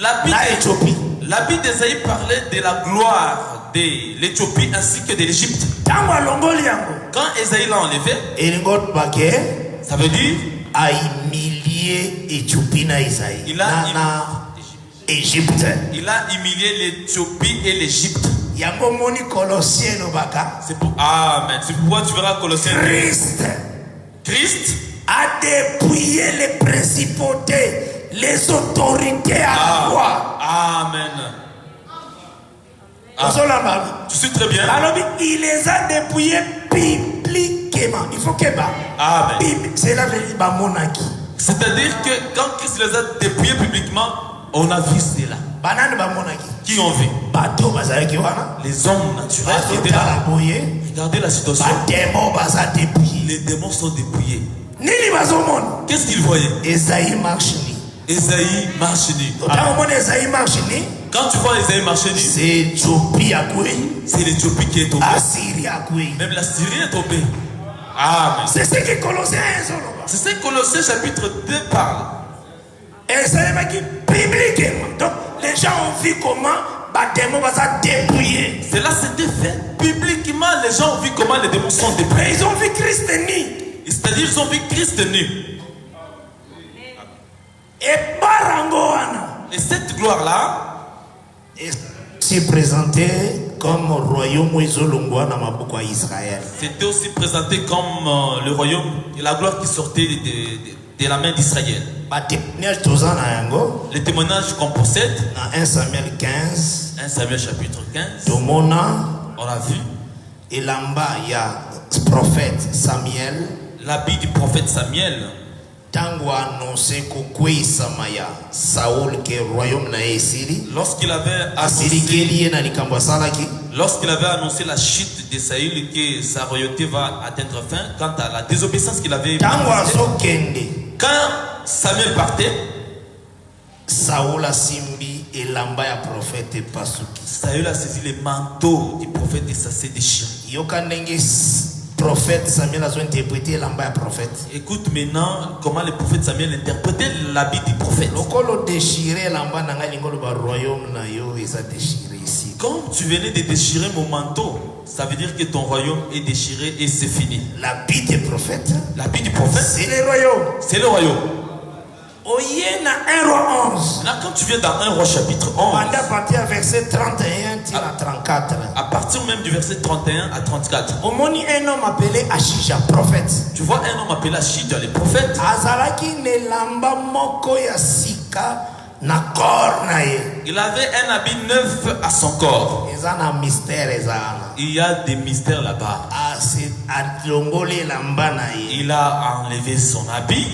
L'habit d'Esaïe parlait de la gloire de l'Éthiopie ainsi que de l'Égypte. Tango alongoli yango. Quand Esaïe l'a enlevé, Elingot bake ça veut dire a humilié Éthiopie na Esaïe. il a, Na Égypte. il a humilié l'Éthiopie et l'Égypte. Yango moni Colossiens no baka. C'est pour Amen. C'est pourquoi tu verras Colossiens. Christ A dépouillé les principautés, les autorités à la loi. Amen. Tu suis très bien. Alors il les a dépouillés publiquement. Il faut que Amen. c'est la vérité monarchie. C'est-à-dire que quand Christ les a dépouillés publiquement, on a vu cela. Banane ba monarchie. Qui ont vu? Bateau bazaki wana. Les hommes naturels qui étaient là. Regardez la situation. Démons baza dépouillés. Les démons sont dépouillés. Nini bazomon. Qu'est-ce qu'ils voyaient? Esaïe marche ni. Esaïe marche nu. Esaïe marche ni. Quand tu vois Esaïe marcher nu, c'est Éthiopie à quoi? C'est l'Éthiopie qui est tombée. Assyrie à quoi? Même la Syrie est tombée. Amen. C'est ce que Colossiens sont. C'est ce que Colossiens chapitre 2 parle. Et c'est publiquement. Donc les gens ont vu comment démons vont se dépouiller. Cela s'était fait publiquement. Les gens ont vu comment les démons sont dépouillés. Mais ils ont vu Christ nu. C'est-à-dire ils ont vu Christ nu. Et Et cette gloire-là s'est présentée comme royaume Israël. c'était aussi présenté comme le royaume et la gloire qui sortait de la main d'Israël. Les témoignages qu'on possède Dans 1 Samuel 15, 1 Samuel chapitre 15, on a vu et là-bas il y a le prophète Samuel. l'habit du prophète Samuel. Tango annoncé que Samaya Saoul que royaume na esili. Lorsqu'il avait annoncé la chute de Saül, que sa royauté va atteindre fin, quant à la désobéissance qu'il avait Tango quand Samuel partait, Saoul a simbi et lamba ya prophète pasuki. Saül a saisi les manteaux du prophète et ça s'est déchiré. Yokanenge prophète Samuel a interprété lamba ya prophète. Écoute maintenant comment le prophète Samuel interprétait l'habit du prophète. Lokolo déchiré lamba nanga lingolo ba royaume na yo esa déchiré ici. Quand tu venais de déchirer mon manteau, ça veut dire que ton royaume est déchiré et c'est fini. L'habit des prophètes, L'habit du prophète, c'est le royaume. c'est le royaume. Oyena 1 roi 11. Là, quand tu viens dans 1 roi chapitre 11, Pendant partir verset 31 à 34. à partir même du verset 31 à 34, Au moni un homme appelé Achija, prophète. tu vois un homme appelé Achija, le prophète. Azalaki ne lamba moko ya sika na corps na ye. Il avait un habit neuf à son corps. Eza na mystère ezana. Il y a des mystères là-bas. Ase adongole lamba na ye. Il a enlevé son habit.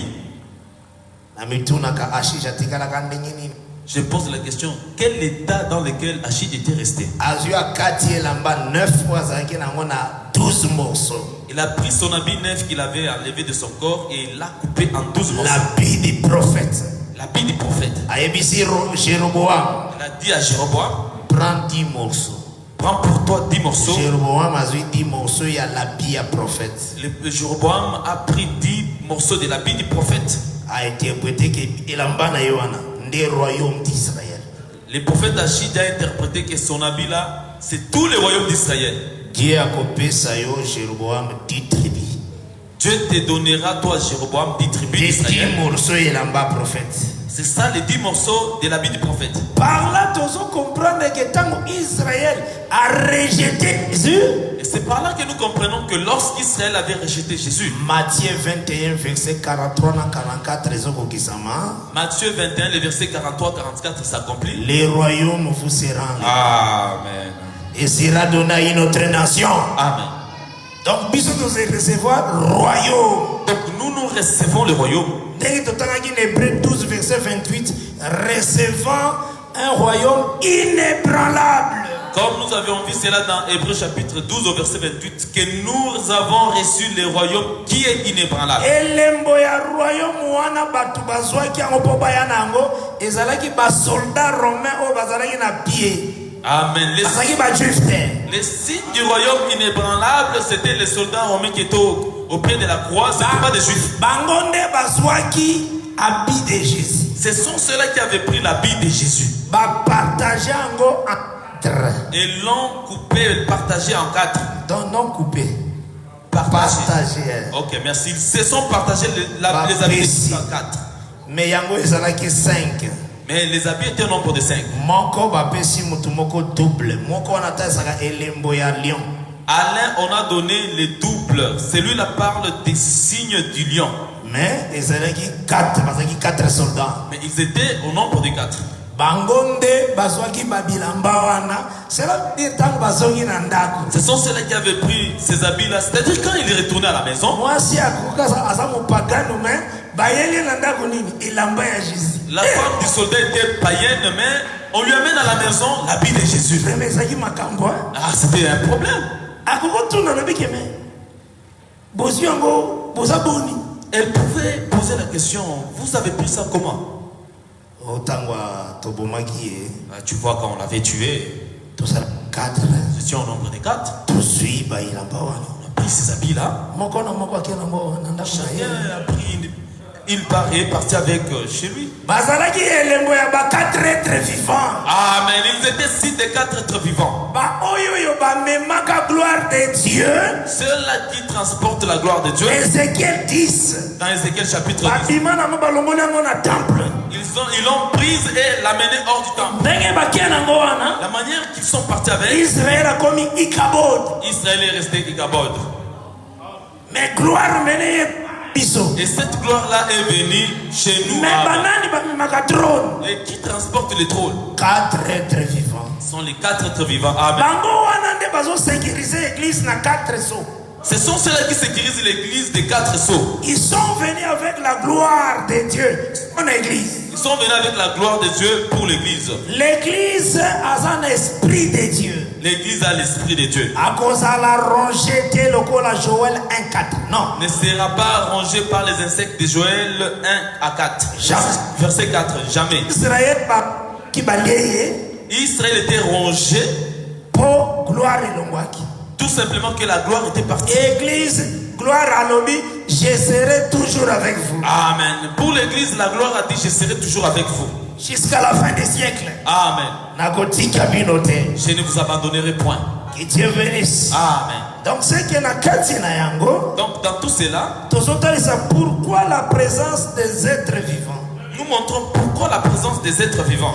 Na mituna ka Achija tikala ka ndenge nini. Je pose la question, quel état dans lequel Achija était resté? Azu akati lamba 9 fois azalaki nango na 12 morceaux. Il a pris son habit neuf qu'il avait enlevé de son corps et il l'a coupé en 12 morceaux. L'habit du prophète. L'habit du prophète. Ayebisi Jéroboam, Il a dit à Jéroboam, prends 10 morceaux. prends pour toi 10 morceaux. Jéroboam a eu 10 morceaux, il y a l'habit à prophète. Le Jéroboam a pris 10 morceaux de l'habit du prophète. A interprété que Elambana Yohana, des royaumes d'Israël. Le prophète Achija a interprété que son habit là, c'est tous les royaumes d'Israël. Dieu a coupé ça, Jéroboam 10 tribus. Dieu te donnera, toi, Jéroboam, 10 tribus Les d'Israël. 10 morceaux, Elamba prophète. C'est ça les 10 morceaux de l'habit du prophète. Par là, tu dois comprendre que tant Israël a rejeté Jésus. Et c'est par là que nous comprenons que lorsqu'Israël avait rejeté Jésus, Matthieu 21, verset 43 à 44, Matthieu 21, le verset 43-44 s'accomplit. les royaumes vous seront Amen. et sera donné à une autre nation. Amen. Donc, nous devons recevoir royaume. Donc nous recevons le royaume. Dès que tu as Hébreu 12, verset 28, recevant un royaume inébranlable. Comme nous avions vu cela dans Hébreu chapitre 12 au verset 28, que nous avons reçu le royaume qui est inébranlable. Elembo ya royaume wana batu bazwaki yango po baya nango ezalaki ba soldats romains o bazalaki na pied. Amen. Bazalaki ba juifs te. Les signes du royaume inébranlable, c'était les soldats romains qui étaient au pied de la croix, ce n'était pas des juifs. Bangonde bazwaki habit de Jésus. Ce sont ceux-là qui avaient pris l'habit de Jésus. Ba partager yango en et l'ont coupé, partagé en 4. donc non coupé. Partagé. Ok, merci. Ils se sont partagés les habits en 4. Mais yango ezalaki 5. Mais les habits étaient au nombre de 5. Moko bapesi mutu moko double. Moko wana tasaka elembo ya lion. À l'un, on a donné les doubles. Celui-là parle des signes du lion. Mais ezalaki 4, bazalaki 4 soldats. Mais ils étaient au nombre de 4. Bangonde bazwaki babilamba wana. Cela dit tant bazongi na ndako. Ce sont ceux-là qui avaient pris ces habits-là. C'est-à-dire quand il est retourné à la maison. Moi si akoka asa mopagano mais bayeli na ndako nini elamba ya Jésus. La femme du soldat était païenne, mais on lui amène à la maison l'habit de Jésus. Mais ça qui makambo. Ah, c'était un problème. Akoko tuna na bikeme. Boziongo bozaboni. Elle pouvait poser la question, vous avez pris ça comment? Tu vois quand on l'avait tué, nous étions au nombre de 4. on a pris pris ses habits-là. Chacun a pris il est parti avec chez lui. Amen. Ils étaient 6 des 4 êtres vivants. Ceux-là qui transportent la gloire de Dieu. Ézéchiel 10. Dans Ézéchiel chapitre 10. Ils l'ont prise et l'amenée hors du temple. La manière qu'ils sont partis avec. Israël est resté Ikabod. Mais gloire menée. Et cette gloire-là est venue chez nous. Et qui transporte les trônes? 4 êtres vivants. Ce sont les 4 êtres vivants. Amen. Ce sont ceux-là qui sécurisent l'église des 4 sceaux. Ils sont venus avec la gloire de Dieu. Ils sont venus avec la gloire de Dieu pour l'église. L'église a un esprit de Dieu. L'église a l'esprit de Dieu. À cause de la rongée de Joël 1:4. Non. Ne sera pas rongé par les insectes de Joël 1-4. Jamais. Verset 4. Jamais. Israël était rongé pour gloire et l'ongwaki. Tout simplement que la gloire était partie. Église, gloire à l'obé, je serai toujours avec vous. Amen. Pour l'église, la gloire a dit je serai toujours avec vous. Jusqu'à la fin des siècles. Amen. Je ne vous abandonnerai point. Que Dieu bénisse. Amen. Donc c'est que na katina yango. Donc dans tout cela, pourquoi la présence des êtres vivants? Nous montrons pourquoi la présence des êtres vivants.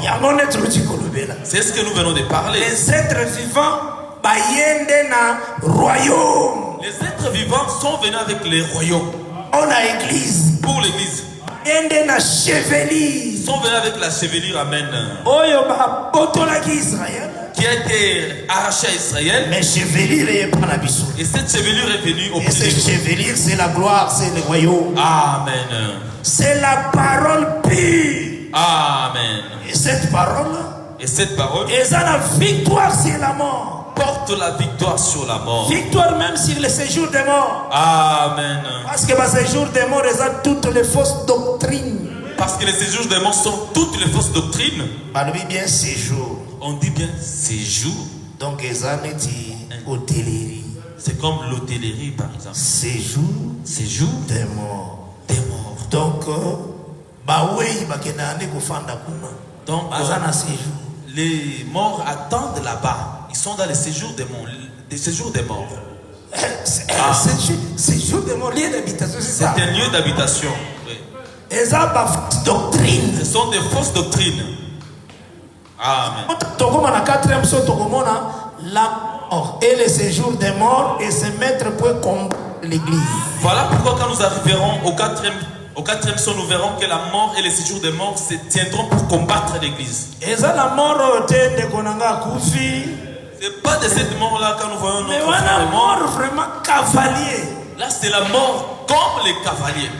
C'est ce que nous venons de parler. Les êtres vivants bayende na royaume. Les êtres vivants sont venus avec les royaumes. On a église. Pour l'église. Ende na chevelure. Sont venus avec la chevelure. Amen. Oyo ba botolaki Israël. Qui a été arraché à Israël. Mais chevelure est pas na biso. Et cette chevelure est venue au Et cette chevelure c'est la gloire, c'est le royaume. Amen. C'est la parole pure. Amen. Et cette parole. Et cette parole. Et ça la victoire sur la mort. Porte la victoire sur la mort. Victoire même sur le séjour des morts. Amen. Parce que le séjour des morts, ils ont toutes les fausses doctrines. Parce que les séjours des morts sont toutes les fausses doctrines. On dit bien séjour. On dit bien séjour. Donc ils ont dit hôtellerie. C'est comme l'hôtellerie par exemple. Séjour des morts. Des morts. Donc les morts attendent là-bas. Ils sont dans les séjours des morts. Des séjours des morts. Séjour des morts, lieu d'habitation, c'est ça. C'est un lieu d'habitation. Oui. Et ça, doctrine. Ce sont des fausses doctrines. Amen. La mort et le séjour des morts et se mettre pour combattre l'église. Voilà pourquoi quand nous arriverons au quatrième son, nous verrons que la mort et le séjour des morts se tiendront pour combattre l'église. Et ça, la mort de Konanga Koufi. C'est pas de cette mort-là quand nous voyons notre mais voilà, mort vraiment cavalier. Là, c'est la mort comme les cavaliers.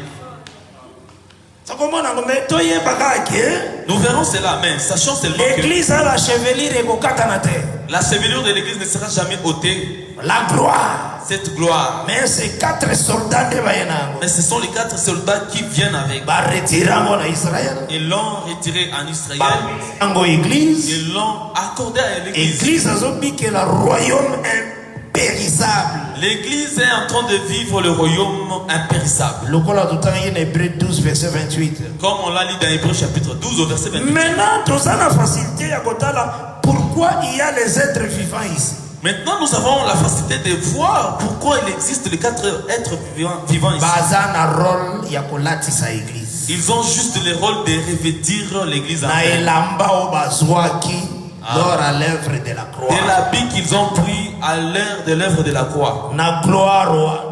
Nous verrons cela, mais sachons seulement que l'église a la chevelure et la chevelure de l'église ne sera jamais ôtée. La gloire. Cette gloire. Mais c'est 4 soldats de Bayenango. Mais ce sont les 4 soldats qui viennent avec. Ils l'ont retiré en Israël. Ils l'ont accordé à l'église. L'église a dit que le royaume impérissable. L'église est en train de vivre le royaume impérissable. Comme on l'a lu dans Hébreux chapitre 12 au verset 28. Maintenant, nous avons la facilité à pourquoi il y a les êtres vivants ici. Maintenant, nous avons la facilité de voir pourquoi il existe les 4 êtres vivants ici. Ils ont juste le rôle de revêtir l'église en lors à l'œuvre de la croix. De l'habit qu'ils ont pris à l'heure de l'œuvre de la croix. Na gloire.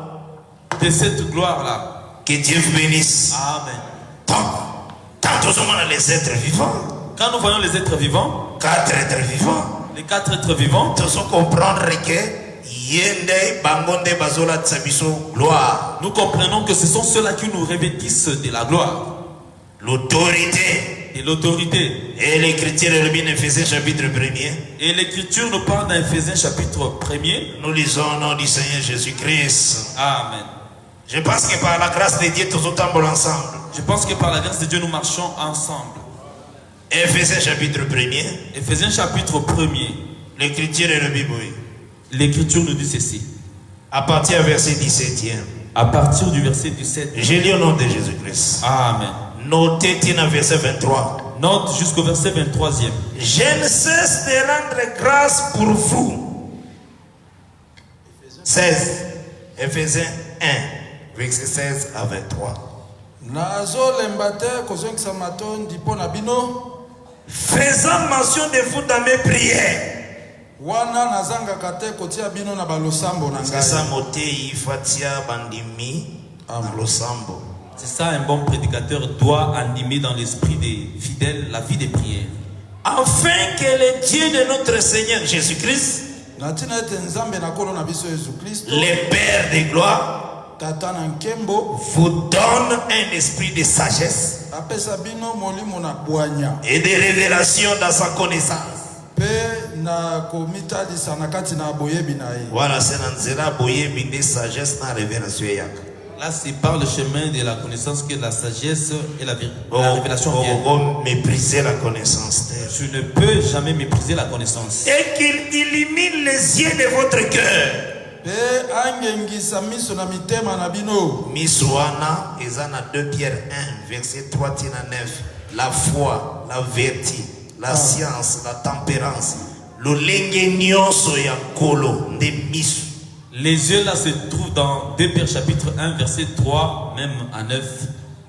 De cette gloire-là. Que Dieu vous bénisse. Amen. Quand nous voyons les êtres vivants. Quand nous voyons les êtres vivants. 4 êtres vivants. Les 4 êtres vivants. Nous devons comprendre que nous comprenons que ce sont ceux-là qui nous revêtissent de la gloire. L'autorité. Et l'autorité. Et l'écriture est le Éphésiens chapitre 1er. Et l'écriture nous parle dans Éphésiens chapitre 1er. Nous lisons au nom du Seigneur Jésus-Christ. Amen. Je pense que par la grâce de Dieu, tous ensemble. Je pense que par la grâce de Dieu, nous marchons ensemble. Éphésiens chapitre 1er. Éphésiens chapitre 1er. L'écriture est le Bible. L'écriture nous dit ceci. À partir du verset 17e. À partir du verset 17. Je lis au nom de Jésus-Christ. Amen. Notez au verset 23. Note jusqu'au verset 23e. Je ne cesse de rendre grâce pour vous. 16. Éphésiens 1, verset 16 à 23. Faisant mention de vous dans mes prières. C'est ça, Motei, Fatia, Bandimi, Losambo. C'est ça, un bon prédicateur doit animer dans l'esprit des fidèles la vie des prières. Afin que le Dieu de notre Seigneur Jésus-Christ, le Père de gloire, vous donne un esprit de sagesse et de révélation dans sa connaissance. Voilà, c'est dans la sagesse et la révélation. Là, c'est par le chemin de la connaissance que la sagesse et la révélation viennent. Mépriser la connaissance. Tu ne peux jamais mépriser la connaissance. Et qu'il illumine les yeux de votre cœur. Misouana, Ezana 2 Pierre 1, verset 3 à 9. La foi, la vertu, la science, la tempérance. Le lengenyoso ya kolo de misu. Les yeux là se trouvent dans 2 Pierre chapitre 1 verset 3 même à 9.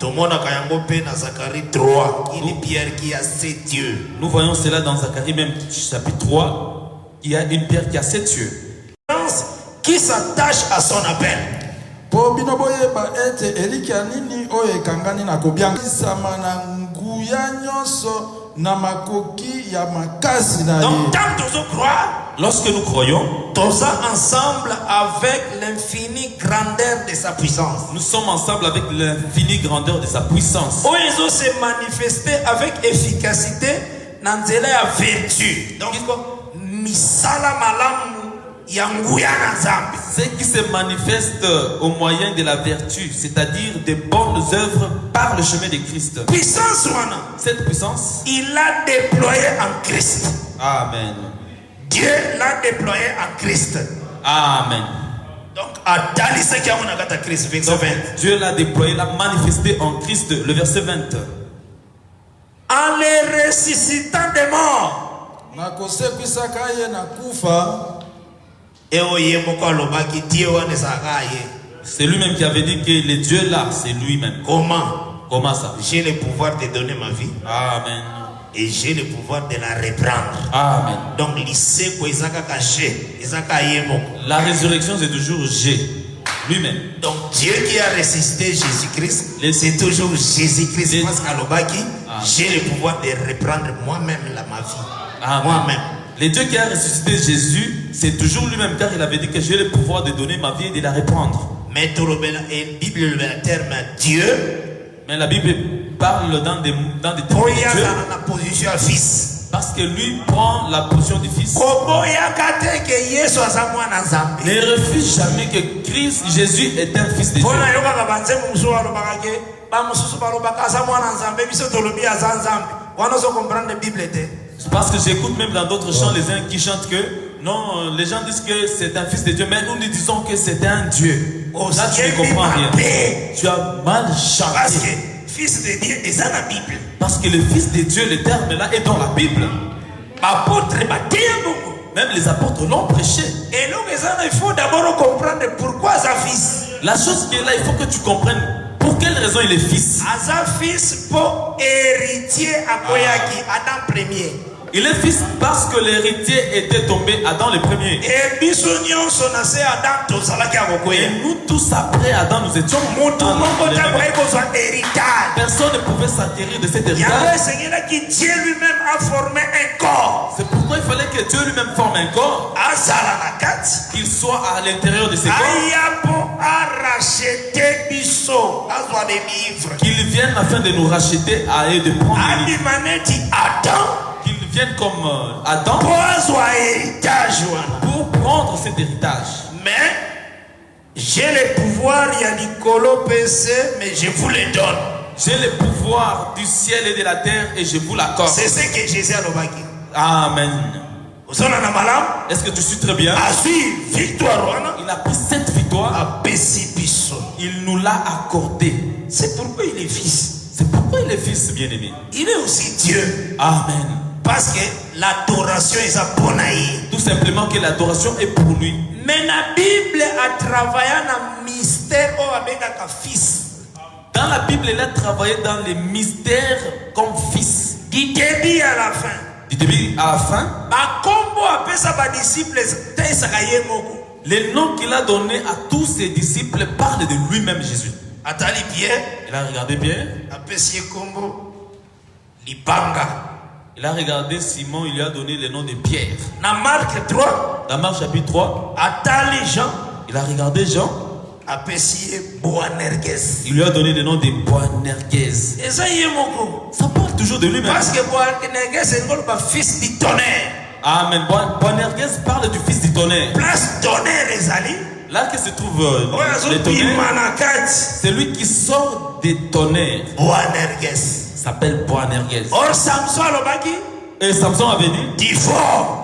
Zacharie 3, il est Pierre qui a 7 yeux. Nous voyons cela dans Zacharie même chapitre 3. Il y a une pierre qui a 7 yeux. Qui s'attache à son appel. Donc, tant nous croire, lorsque nous croyons, tous ensemble avec l'infinie grandeur de sa puissance. Nous sommes ensemble avec l'infinie grandeur de sa puissance. Où ils ont se manifesté avec efficacité dans la vertu. Donc, misala malamu. Ce qui se manifeste au moyen de la vertu, c'est-à-dire des bonnes œuvres par le chemin de Christ. Puissance, cette puissance, il l'a déployée en Christ. Amen. Dieu l'a déployée en Christ. Amen. Donc, Dieu l'a déployé, l'a manifesté en Christ, le verset 20. En les ressuscitant des morts. C'est lui-même qui avait dit que le Dieu là, c'est lui-même. Comment ça? J'ai le pouvoir de donner ma vie. Amen. Et j'ai le pouvoir de la reprendre. Amen. Donc, la résurrection, c'est toujours J'ai. Lui-même. Donc, Dieu qui a ressuscité Jésus-Christ, c'est toujours Jésus-Christ. Parce qu'à j'ai le pouvoir de reprendre moi-même ma vie. Moi-même. Le Dieu qui a ressuscité Jésus, c'est toujours lui-même, car il avait dit que j'ai le pouvoir de donner ma vie et de la reprendre. Mais la Bible le terme Dieu. Mais la Bible parle dans des termes de Dieu. La position à fils. Parce que lui prend la position du fils. Ne refuse jamais que Christ, Jésus est un fils de Dieu. Parce que j'écoute même dans d'autres chants les uns qui chantent que non, les gens disent que c'est un fils de Dieu, mais nous nous disons que c'est un Dieu. Là tu ne comprends rien. Tu as mal chanté. Parce que fils de Dieu est dans la Bible. Parce que le fils de Dieu, le terme là est dans la Bible. Même les apôtres l'ont prêché. Et donc il faut d'abord comprendre pourquoi sa fils. La chose qui est là, il faut que tu comprennes. Pour quelle raison il est fils? Asa fils pour héritier à Koyaki, Adam premier. Il est fils parce que l'héritier était tombé Adam le premier. Et nous tous après Adam nous étions personne ne pouvait s'acquérir de cet héritage. Dieu lui-même a formé un corps. C'est pourquoi il fallait que Dieu lui-même forme un corps. Qu'il soit à l'intérieur de ce corps. Qu'il vienne afin de nous racheter et de prendre les qu'il vienne comme Adam pour prendre cet héritage. Mais j'ai le pouvoir, il y a Nicolo PC, mais je vous le donne. J'ai le pouvoir du ciel et de la terre et je vous l'accorde. C'est ce que Jésus a dit. Amen. Est-ce que tu suis très bien? Il a pris cette victoire. Il nous l'a accordé. C'est pourquoi il est fils. C'est pourquoi il est fils bien-aimé. Il est aussi Dieu. Amen. Parce que l'adoration est à Bonaï. Tout simplement que l'adoration est pour lui. Mais la Bible a travaillé dans le mystère avec un fils. Dans la Bible, il a travaillé dans les mystères comme fils. Du début à la fin. Du début à la fin. Les noms qu'il a donnés à tous ses disciples parlent de lui-même, Jésus. Il a regardé Pierre. Il a regardé Simon, il lui a donné le nom de Pierre. Dans Marc 3. Dans Marc chapitre 3. Il a regardé Jean. Il lui a donné le nom de Boanerges. Ça parle toujours de lui-même. Parce que Boanerges est le fils du tonnerre. Amen. Boanerges parle du fils du tonnerre. Place tonnerre les alliés. Là que se trouve le tonnerre, c'est lui qui sort des tonnerres. Boanerges s'appelle Boanerges. Or Samson et Samson avait dit du fort.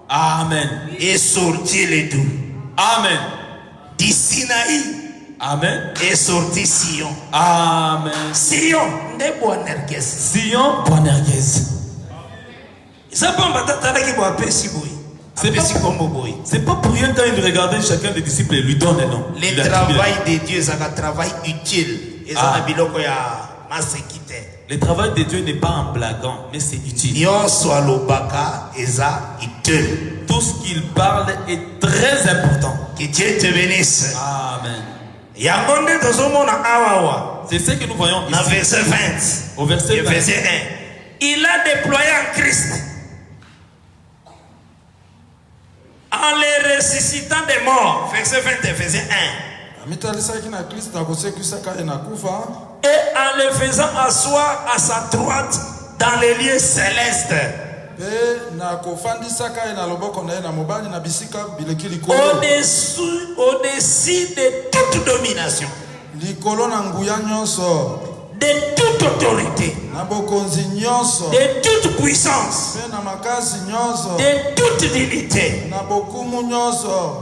Amen. Et sorti les deux. Amen. Du Sinaï. Amen. Et sorti Sion. Amen. Sion de Boanerges. Sion Boanerges. C'est pas pour rien quand il regardait chacun des disciples et lui donne le nom. Le travail de Dieu, c'est un travail utile. Le travail de Dieu n'est pas en blaguant, mais c'est utile. Tout ce qu'il parle est très important. Que Dieu te bénisse. Amen. C'est ce que nous voyons ici. Verset 20. Au verset 20. Verset 1. Il a déployé en Christ, en les ressuscitant des morts. Verset 20 et verset 1. Et en le faisant asseoir à sa droite dans les lieux célestes. Au-dessus de toute domination, de toute autorité, de toute puissance, de toute dignité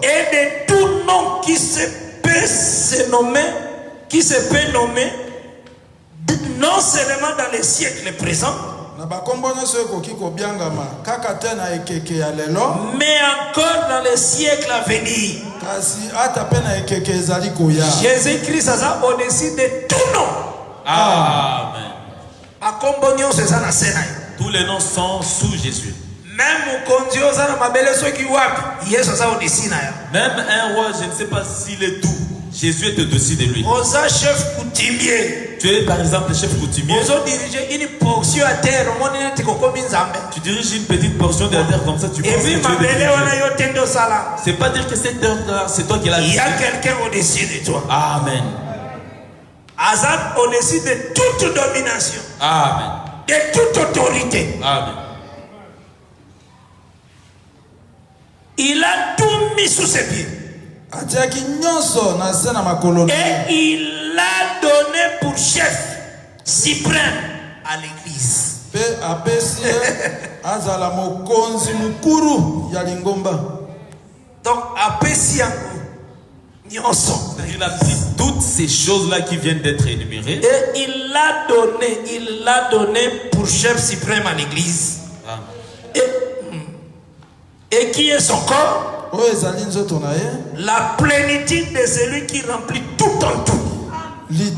et de tout nom qui se peut nommer, non seulement dans les siècles présents, mais encore dans les siècles à venir. Jésus-Christ a au-dessus de tout nom. Amen. Tous les noms sont sous Jésus. Même un roi, je ne sais pas s'il est doux. Jésus est au-dessus de lui. Chef coutumier. Tu es par exemple le chef coutumier. Une portion à terre. Tu diriges une petite portion de la terre comme ça. Tu penses que tu es c'est pas dire que cette terre-là, c'est toi qui l'as dit. Il y a quelqu'un au-dessus de toi. Amen. Azad au-dessus de toute domination. Amen. De toute autorité. Amen. Il a tout mis sous ses pieds. Et il l'a donné pour chef suprême à l'église. Donc, il a pris toutes ces choses-là qui viennent d'être énumérées. Et il l'a donné pour chef suprême à l'église. Et qui est son corps? La plénitude de celui qui remplit tout en tout. Ici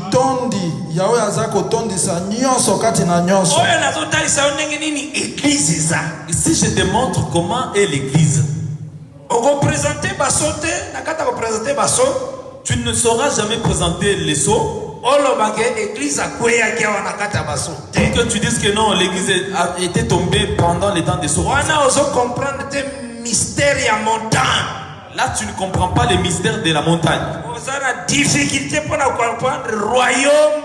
je te montre comment est l'église. Tu ne sauras jamais présenter les sceaux. Pour que tu dises que non, l'église a été tombée pendant les temps des sceaux. Là, tu ne comprends pas les mystères de la montagne. Difficulté pour comprendre le royaume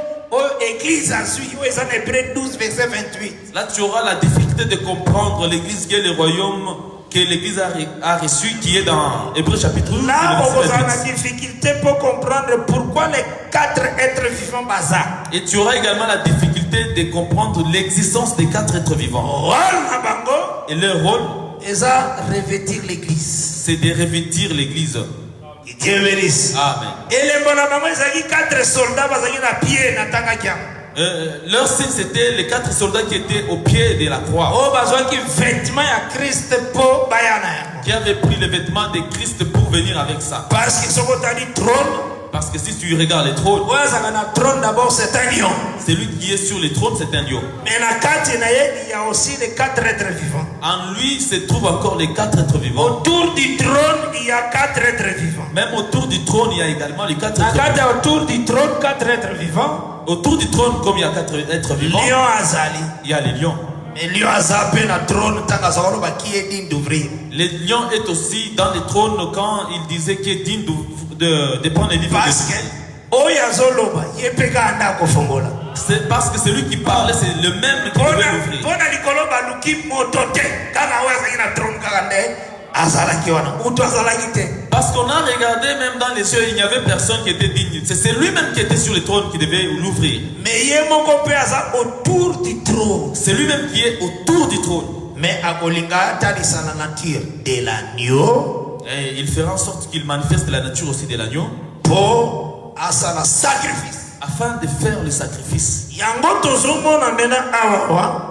église ensuite. Hébreux 12 verset 28. Là, tu auras la difficulté de comprendre l'église qui est le royaume que l'église a reçu, qui est dans Hébreux chapitre 12. Là, on a la difficulté pour comprendre pourquoi les 4 êtres vivants bazar. Et tu auras également la difficulté de comprendre l'existence des 4 êtres vivants. Et leur rôle. eza revêtir l'église. C'est de revêtir l'église. Dieu bénisse. Amen. Elembo na bango ezaki 4 soldats bazaki na pied na tangaki. Leur signe, c'était les 4 soldats qui étaient au pied de la croix. Oh, bazwaki vêtement ya Christ po bayana. Qui avaient pris les vêtements de Christ pour venir avec ça. Parce que soko tani trône. Parce que si tu regardes les trônes, trône d'abord c'est un lion. Celui qui est sur les trônes, c'est un lion. Mais il y a aussi les 4 êtres vivants. En lui se trouvent encore les 4 êtres vivants. Autour du trône, il y a 4 êtres vivants. Même autour du trône, il y a également les 4 êtres vivants. Autour du trône, 4 êtres vivants. Autour du trône, comme il y a 4 êtres vivants, Lion Azali. il y a les lions. Et lion Azapé na trône, qui est digne d'ouvrir. Les lions est aussi dans les trônes quand il disait qu'il est digne de prendre les livres. Parce que c'est parce que celui qui parlait, c'est le même qui devait l'ouvrir. Parce qu'on a regardé même dans les cieux, il n'y avait personne qui était digne. C'est lui-même qui était sur le trône qui devait l'ouvrir. Mais autour du trône. C'est lui-même qui est autour du trône. Mais à Golinga, la nature de l'agneau. Et il fera en sorte qu'il manifeste la nature aussi de l'agneau. Pour à sa sacrifice. Afin de faire le sacrifice.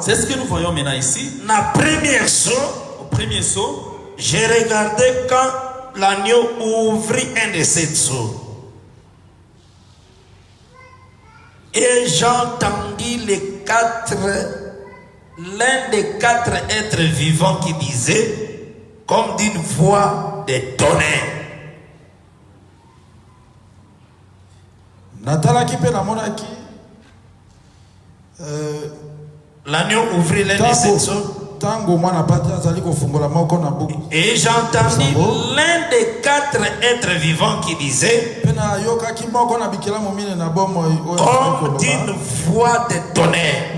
C'est ce que nous voyons maintenant ici. Au premier saut. J'ai regardé quand l'agneau ouvrit un de ces seaux. Et j'entendis l'un des 4 êtres vivants qui disait, comme d'une voix de tonnerre. L'agneau ouvrit l'un de ces seaux. Et j'entendis l'un des 4 êtres vivants qui disait, comme d'une voix de tonnerre.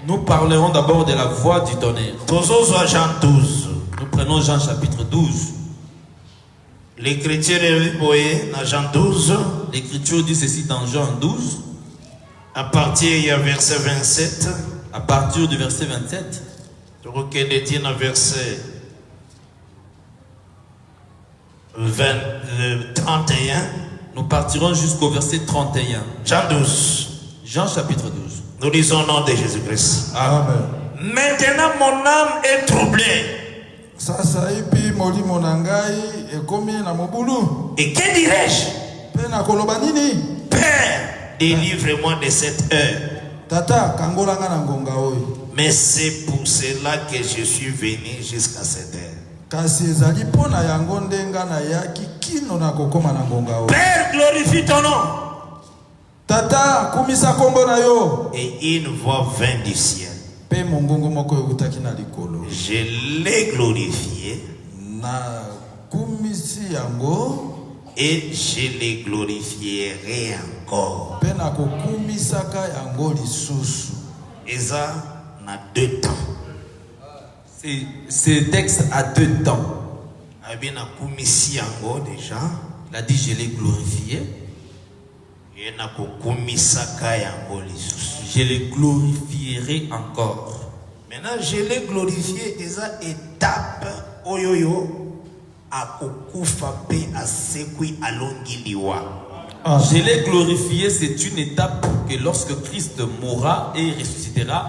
Nous parlerons d'abord de la voix du tonnerre. Jean 12. Nous prenons Jean chapitre 12. L'écriture est dans Jean 12. L'écriture dit ceci dans Jean 12. À partir du verset 27. À partir du verset 27. Je crois qu'elle est dans verset 31. Nous partirons jusqu'au verset 31. Jean 12. Jean chapitre 12. Nous lisons au nom de Jésus-Christ. Amen. Maintenant mon âme est troublée. Et que dirais-je? Père, délivre-moi de cette heure. Mais c'est pour cela que je suis venu jusqu'à cette heure. Père, glorifie ton nom. Et une voix vint du ciel. Je l'ai glorifié. Et je les glorifierai encore. Et ça, on a 2 temps. Ce texte a 2 temps. Déjà. Il a dit je l'ai glorifié. Je les glorifierai encore. Maintenant, je l'ai glorifié. Et ça, étape. Oyoyo. Je l'ai glorifié, c'est une étape que lorsque Christ mourra et ressuscitera,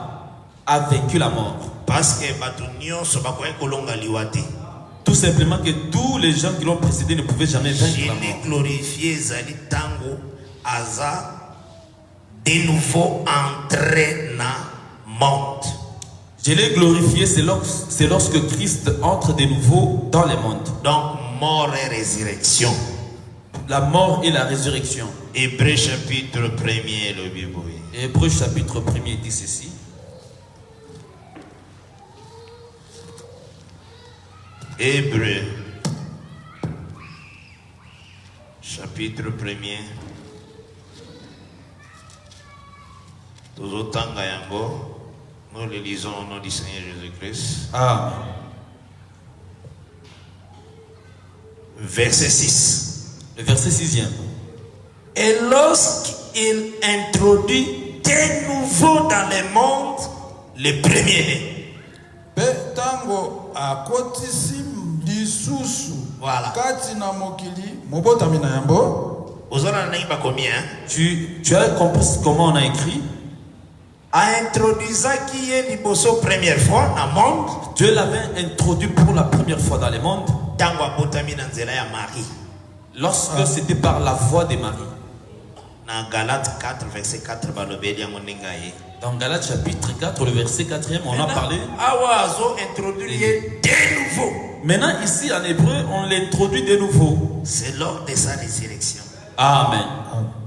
a vaincu la mort. Parce que tout simplement que tous les gens qui l'ont précédé ne pouvaient jamais vaincre la mort. Je l'ai glorifié, Zali Tango, Aza, de nouveau entré dans le monde. Je l'ai glorifié, c'est lorsque Christ entre de nouveau dans le monde. Donc, mort et résurrection. La mort et la résurrection. Hébreux chapitre 1er, le Bible. Hébreux chapitre 1er dit ceci. Hébreux chapitre 1er. Toujours Tangayango. Nous le lisons au nom du Seigneur Jésus-Christ. Amen. Verset 6. Le verset 6e. Et lorsqu'il introduit de nouveau dans le monde le premier-né. Pe tango akotisi lisusu. Voilà. Kati na mokili mobotami na yango. Ozona naïba combien? Tu as compris comment on a écrit? A introduit qui est liboso première fois dans le monde. Dieu l'avait introduit pour la première fois dans le monde. Tango abotami na nzela ya Marie. Lorsque c'était par la voix de Marie. Dans Galates 4 verset 4 balobeli yango ndengaye. Dans Galates chapitre 4 le verset 4e on a parlé. Awazo introduit de nouveau. Maintenant ici en hébreu on l'introduit de nouveau. C'est lors de sa résurrection. Amen.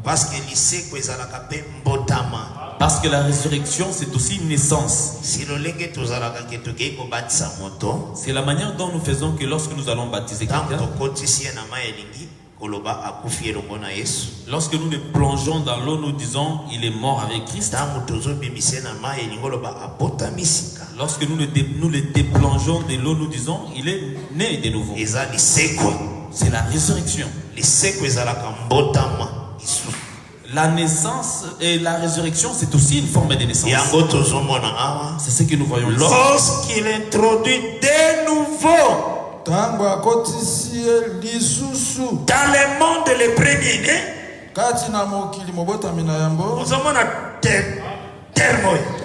Parce que lycée ko ezalaka pe mbotama. Parce que la résurrection c'est aussi une naissance. Si lolenge tozalaka ke tokei ko batisa moto. C'est la manière dont nous faisons que lorsque nous allons baptiser quelqu'un. Tanto kotisi na mai elingi koloba akufi elongo na Yesu. Lorsque nous le plongeons dans l'eau, nous disons il est mort avec Christ. Lorsque nous le déplongeons de l'eau, nous disons il est né de nouveau. C'est la résurrection. La naissance et la résurrection, c'est aussi une forme de naissance. C'est ce que nous voyons ici. Lorsqu'il introduit de nouveau Tango akotisi lisusu. dans le monde le premier-né, Kati na mokili mobotami na yango. vous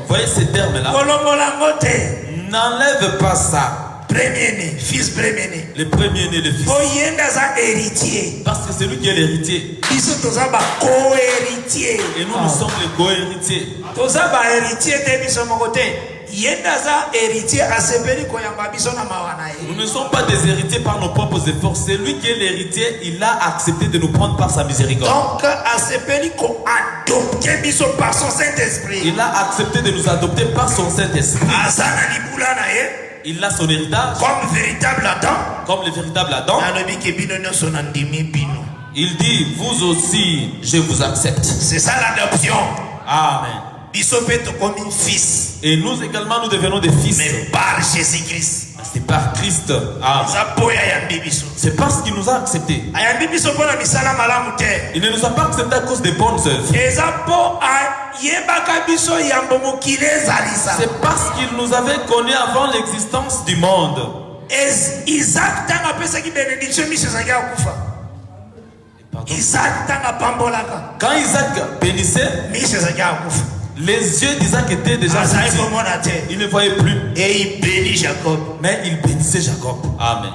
voyez ces termes-là. N'enlève pas ça. Premier-né, fils premier-né. Le premier-né, le fils. Héritier. Parce que c'est lui qui est l'héritier. Co-héritier. Et nous sommes les co-héritiers. Nous ne sommes pas des héritiers par nos propres efforts. C'est lui qui est l'héritier. Il a accepté de nous prendre par sa miséricorde. Donc, par son Saint-Esprit. Il a accepté de nous adopter par son Saint-Esprit. Il a son héritage. Comme véritable Adam. Comme le véritable Adam. Il dit, vous aussi, je vous accepte. C'est ça l'adoption. Amen. Comme fils. Et nous également, nous devenons des fils. Mais par Jésus-Christ. C'est par Christ. Amen. C'est parce qu'il nous a acceptés. Il ne nous a pas acceptés à cause des bonnes œuvres. C'est parce qu'il nous avait connus avant l'existence du monde. Quand Isaac bénissait, les yeux d'Isaac étaient déjà petits. Il ne voyait plus. Et il bénit Jacob. Mais il bénissait Jacob. Amen.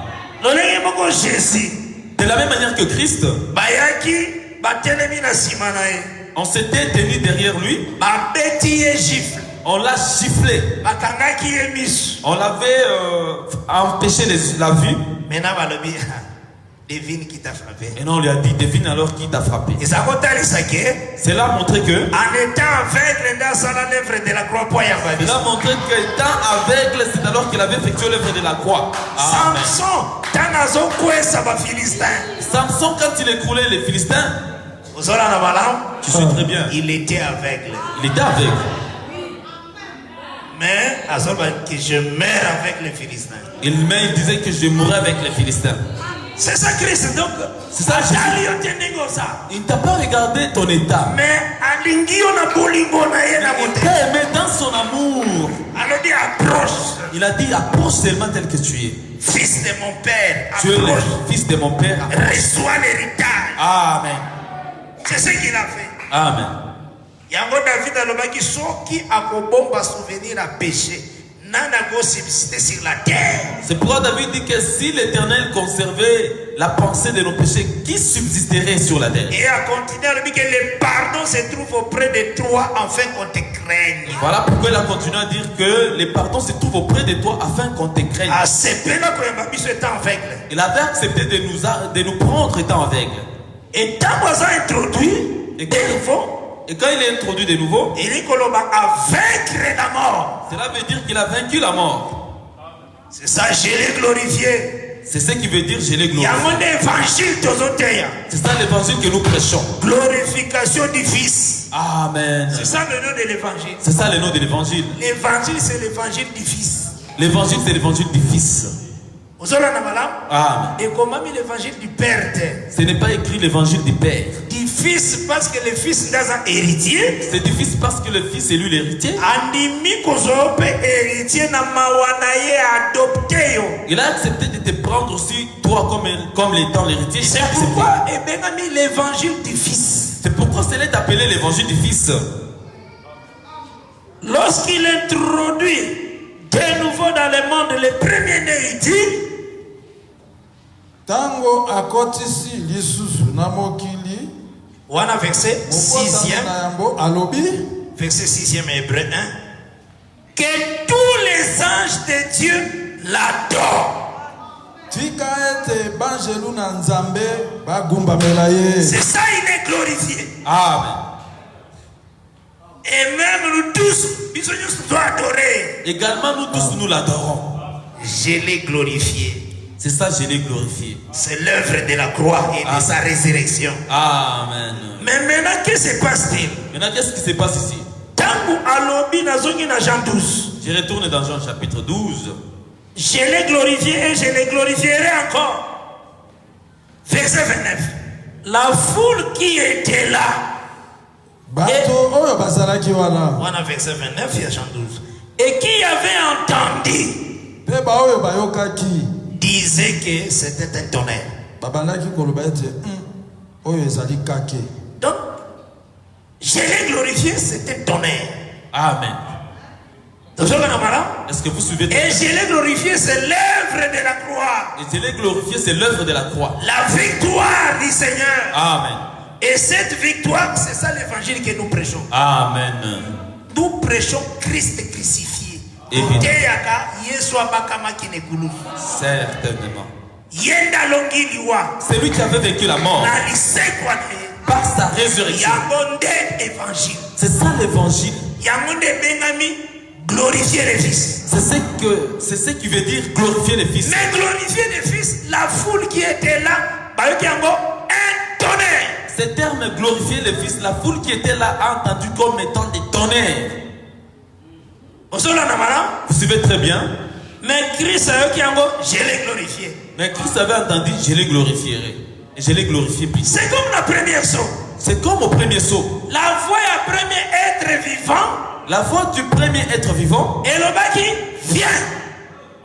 De la même manière que Christ, on s'était tenu derrière lui. On l'a giflé. On l'avait empêché la vue. Devine qui t'a frappé. Et non, on lui a dit, devine alors qui t'a frappé. Cela a montré que. En étant aveugle dans l'œuvre de la croix. Cela a montré qu'étant aveugle, c'est alors qu'il avait effectué l'œuvre de la croix. Samson, quand il écroulait les Philistins, tu sais très bien. Il était aveugle. Il était aveugle. Mais que je meurs avec les Philistins. Il disait que je mourrais avec les Philistins. C'est ça Christ donc. C'est ça Jésus. Il ne t'a pas regardé ton état. Mais il t'a aimé dans son amour. Il a dit approche seulement tel que tu es. Fils de mon père. Tu es le fils de mon père. Reçois l'héritage. Amen. C'est ce qu'il a fait. Amen. Yango David alobaki soki akobomba souvenir à péché. Sur la terre. C'est pourquoi David dit que si l'Éternel conservait la pensée de nos péchés, qui subsisterait sur la terre? Et à continuer à dire que le pardon se trouve auprès de toi afin qu'on te craigne. Voilà pourquoi il a continué à dire que le pardon se trouve auprès de toi afin qu'on te craigne. Il avait accepté de nous prendre étant aveugle. Et tant qu'on a introduit et quand il est introduit de nouveau, il dit qu'on va vaincre la mort. Cela veut dire qu'il a vaincu la mort. C'est ça, je l'ai glorifié. C'est ce qui veut dire je l'ai glorifié. C'est ça l'évangile que nous prêchons. Glorification du Fils. Amen. C'est ça le nom de l'évangile. C'est ça le nom de l'évangile. L'évangile, c'est l'évangile du Fils. L'évangile, c'est l'évangile du Fils. Amen. Et comment l'évangile du Père? Ce n'est pas écrit l'évangile du Père. Du Fils, parce que le Fils est un héritier. C'est du Fils parce que le Fils est lui l'héritier. Il a accepté de te prendre aussi, toi, comme étant l'héritier. C'est pourquoi il a mis l'évangile du Fils. C'est pourquoi c'est appelé l'évangile du Fils. Lorsqu'il introduit de nouveau dans le monde le premier-né, il dit Tango akotisi lisusu na mokili. Wana verset 6e. Alobi. Verset 6e Hébreu 1. Que tous les anges de Dieu l'adorent. Tika ete banjelu na nzambe bagumba melaye. C'est ça, il est glorifié. Amen. Et même nous tous, nous doit adorer. Également nous tous, nous l'adorons. Je l'ai glorifié. C'est ça, je l'ai glorifié. C'est l'œuvre de la croix et de sa résurrection. Amen. Mais maintenant, qu'est-ce qui se passe-t-il? Maintenant, qu'est-ce qui se passe ici? Je retourne dans Jean chapitre 12. Je l'ai glorifié et je le glorifierai encore. Verset 29. La foule qui était là. Voilà, verset 29, il y a Jean 12. Et qui avait entendu disait que c'était un tonnerre. Donc, je l'ai glorifié, c'était un tonnerre. Amen. Est-ce que vous suivez? Et je l'ai glorifié, c'est l'œuvre de la croix. Et je l'ai glorifié, c'est l'œuvre de la croix. La victoire du Seigneur. Amen. Et cette victoire, c'est ça l'évangile que nous prêchons. Amen. Nous prêchons Christ crucifié. Certainement. C'est lui qui avait vécu la mort. Par sa résurrection. C'est ça l'évangile. Glorifier le Fils. C'est ce qui veut dire glorifier le Fils. Mais glorifier le Fils, la foule qui était là, un tonnerre. Ce terme glorifier le Fils, la foule qui était là a entendu comme étant des tonnerres. Vous suivez très bien. Mais Christ je l'ai glorifié. Mais Christ avait entendu, je l'ai glorifierai. Et je l'ai glorifié plus. C'est comme la première saut. C'est comme au premier saut. La voix du premier être vivant. La voix du premier être vivant. Et le bas qui vient.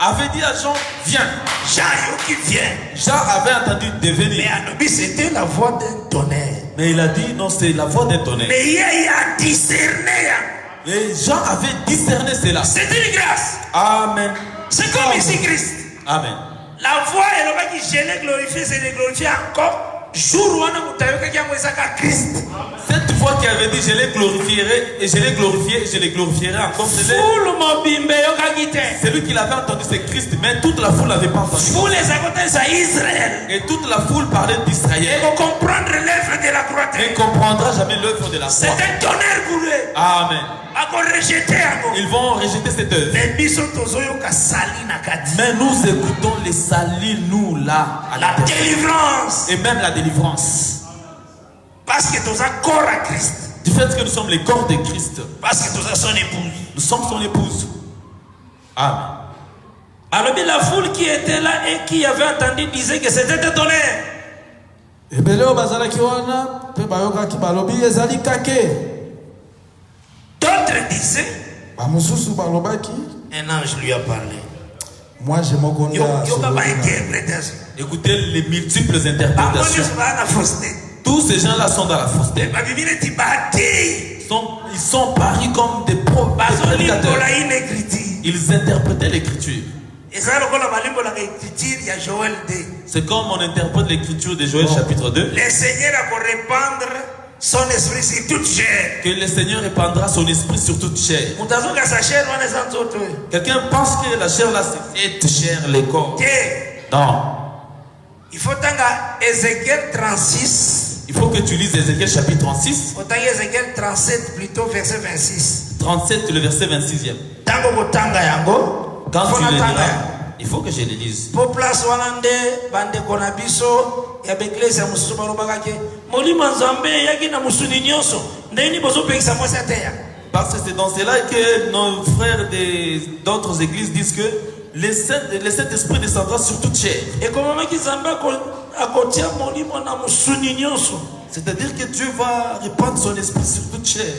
Avait dit à Jean, viens. Jean qui vient. Jean avait entendu devenir. Mais Anubis, c'était la voix d'un tonnerre. Mais il a dit, non, c'est la voix d'un tonnerre. Mais il a discerné. Et Jean avait discerné cela. C'est une grâce. Amen. C'est comme ici Christ. Amen. La voix et le bas qui je l'ai glorifié, c'est de glorifier encore. Jour où on a Christ. Cette fois qui avait dit je les glorifierai et je les glorifié et je les glorifierai encore. C'est lui qui l'avait entendu, c'est Christ, mais toute la foule n'avait pas entendu. Et toute la foule parlait d'Israël. Et vont comprendre l'œuvre de la croix. Et ne comprendra jamais l'œuvre de la croix. C'est un tonnerre pour eux. Amen. Ils vont rejeter cette œuvre. Mais nous écoutons les salis, nous là, à la délivrance. Et même la délivrance. Parce que nous sommes corps à Christ. Du fait que nous sommes les corps de Christ. Parce que nous sommes son épouse. Nous sommes son épouse. Amen. Alors la foule qui était là et qui avait entendu disait que c'était un tonnerre. D'autres disaient, un ange lui a parlé. Moi, je m'en connais. Écoutez les multiples interprétations. Tous ces gens-là sont dans la fausseté. Ils sont paris comme des prédicateurs. Ils interprétaient l'écriture. C'est comme on interprète l'écriture de Joël chapitre 2. Le Seigneur a pour répandre son esprit sur toute chair. Que le Seigneur répandra son esprit sur toute chair. Quelqu'un pense que la chair là c'est cette chair, les corps. Non. Il faut Ézéchiel 36. Il faut que tu lises Ézéchiel chapitre 36. Ézéchiel 37 plutôt verset 26. 37 le verset 26e. Quand tu le liras, il faut que je le lise. Parce que c'est dans cela que nos frères d'autres églises disent que le Saint-Esprit descendra sur toute chair. C'est-à-dire que Dieu va répandre son esprit sur toute chair.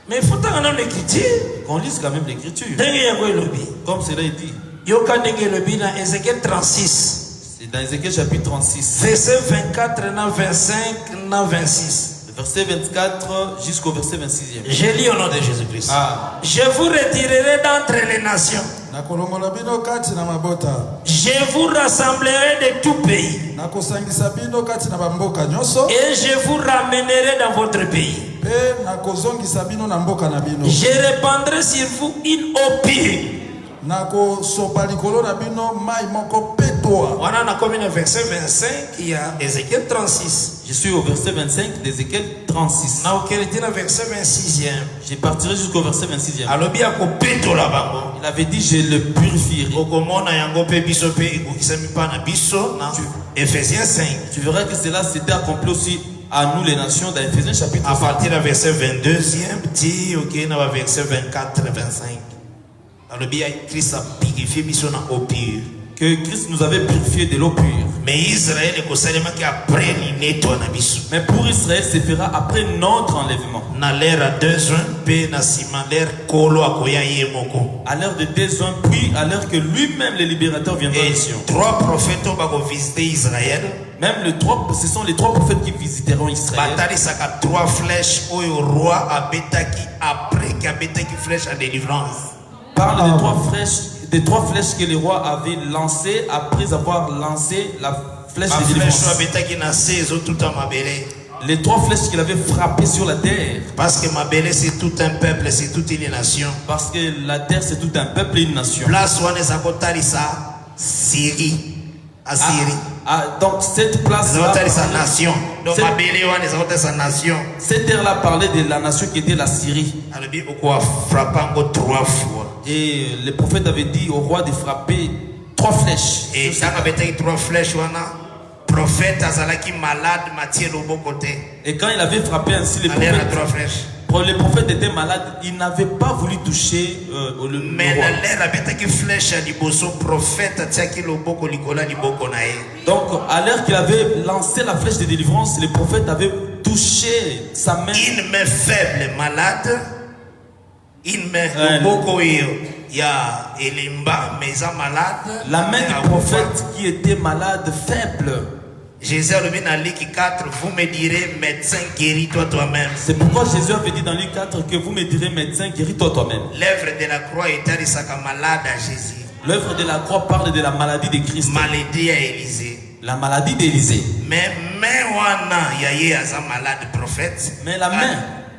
Mais il faut entendre l'écriture. Qu'on lise quand même l'écriture. Comme cela est dit. Dans Ézéchiel 36. C'est dans Ézéchiel chapitre 36. Verset 24, 25, 26. Verset 24 jusqu'au verset 26e. Je lis au nom de Jésus-Christ. Ah. Je vous retirerai d'entre les nations. Je vous rassemblerai de tout pays. Et je vous ramènerai dans votre pays. Je répandrai sur vous une eau pure. Voilà, on a comme le verset 25, il y a Ézéchiel 36. Je suis au verset 25 d'Ézéchiel 36. Verset 26e. Je partirai jusqu'au verset 26e. Il avait dit, je le purifierai. Éphésiens 5. Tu verras que cela s'était accompli aussi à nous les nations dans Éphésiens chapitre 5. À partir du verset 22e, dit, ok, dans le verset 24 et 25. Christ a purifié mission en eau pure. Que Christ nous avait purifié de l'eau pure. Mais Israël est seulement qui après nettoie na biso. Mais pour Israël, se fera après notre enlèvement. Na l'ère à 2 ans, pe na sima l'ère kolo akoya yemoko. À l'heure de 2 ans, puis à l'heure que lui-même le libérateur viendra en mission. 3 prophètes ont visité Israël. Même ce sont les 3 prophètes qui visiteront Israël. Batari saka 3 flèches au roi abetaki après qui abetaki flèche à délivrance. Parle des 3 flèches que le roi avait lancées après avoir lancé la flèche de délivrance. Les 3 flèches qu'il avait frappées sur la terre. Parce que Mabélé c'est tout un peuple, c'est toute une nation. Parce que la terre c'est tout un peuple et une nation. Place où on est Syrie. À Syrie. Donc cette place-là. Nation. Donc Mabélé on est sa nation. Cette terre-là parlait de la nation qui était la Syrie. Et le prophète avait dit au roi de frapper 3 flèches. Et ça avait été 3 flèches, prophète Azalaki malade, Matthieu Lobo côté. Et quand il avait frappé ainsi le prophète était malade, il n'avait pas voulu toucher le roi. Mais flèche donc à l'heure qu'il avait lancé la flèche de délivrance, le prophète avait touché sa main. Une main faible, malade. Une main il y a Elimba, mais malade. La main du prophète qui était malade, faible. Jésus a dit dans Luc 4, vous me direz médecin, guéris-toi toi-même. C'est pourquoi Jésus avait dit dans Luc 4 que vous me direz médecin, guéris-toi toi-même. L'œuvre de la croix est malade à Jésus. L'œuvre de la croix parle de la maladie de Christ. Maladie à Élisée. La maladie d'Élisée. Mais wana yaye asa malade prophète. Mais la main.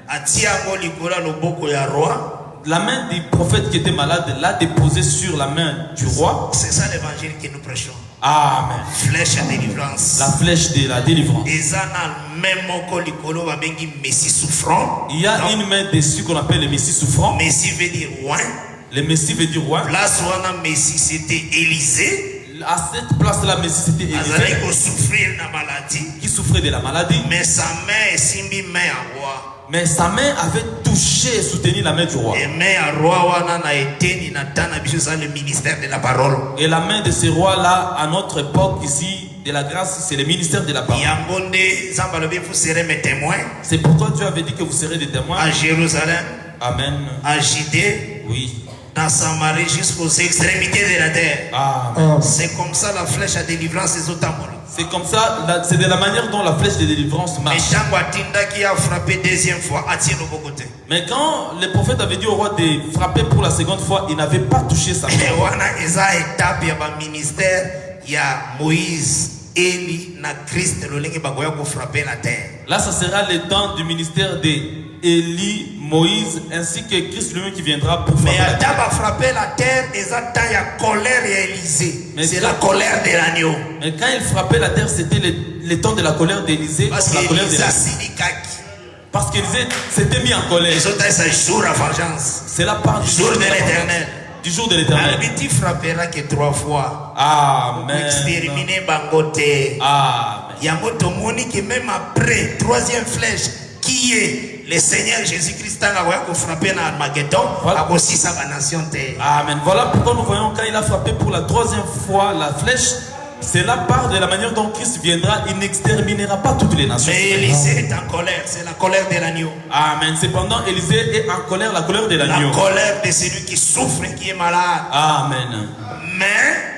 Atiango likola loboko ya roi. La main du prophète qui était malade l'a déposée sur la main du roi. C'est ça l'évangile que nous prêchons. Amen. Flèche de délivrance. La flèche de la délivrance. Il y a une main dessus qu'on appelle le Messie souffrant. Messie veut dire roi. Le Messie veut dire roi. Place où on a Messie c'était Élisée. À cette place-là, Messie c'était Élisée. Qui souffrait de la maladie. Mais sa main est simbi main à roi. Mais sa main avait touché et soutenu la main du roi. Et le ministère de la parole. Et la main de ce roi-là, à notre époque ici, de la grâce, c'est le ministère de la parole. Vous serez mes témoins. C'est pourquoi Dieu avait dit que vous serez des témoins. À Jérusalem. Amen. À Judée. Oui. Dans Samarie jusqu'aux extrémités de la terre. Amen. C'est comme ça la flèche à délivrance des autres. C'est comme ça, c'est de la manière dont la flèche de délivrance marche. Qui a frappé deuxième fois, mais quand le prophète avait dit au roi de frapper pour la seconde fois, il n'avait pas touché sa main. Moïse, Élie, na Christ, frapper la terre. Là, ça sera le temps du ministère de Élie, Moïse, ainsi que Christ lui-même qui viendra pour frapper la terre. Mais frapper la terre, il y a colère et Élysée. C'est la colère de l'agneau. Mais quand il frappait la terre, c'était le temps de la colère d'Élysée. Parce qu'Élysée s'était mis en colère. C'est la part du jour de l'éternel. Du jour de l'éternel. Tu frapperas que 3 fois. Amen. Pour exterminer Bangote. Amen. Yango tomoni que même après 3e flèche qui est le Seigneur Jésus-Christ a frappé dans Armageddon, a aussi sa nation terre. Amen. Voilà pourquoi nous voyons quand il a frappé pour la 3e fois la flèche. Cela part de la manière dont Christ viendra. Il n'exterminera pas toutes les nations. Mais Élisée est en colère. C'est la colère de l'agneau. Amen. Cependant, Élisée est en colère, la colère de l'agneau. La colère de celui qui souffre et qui est malade. Amen. Mais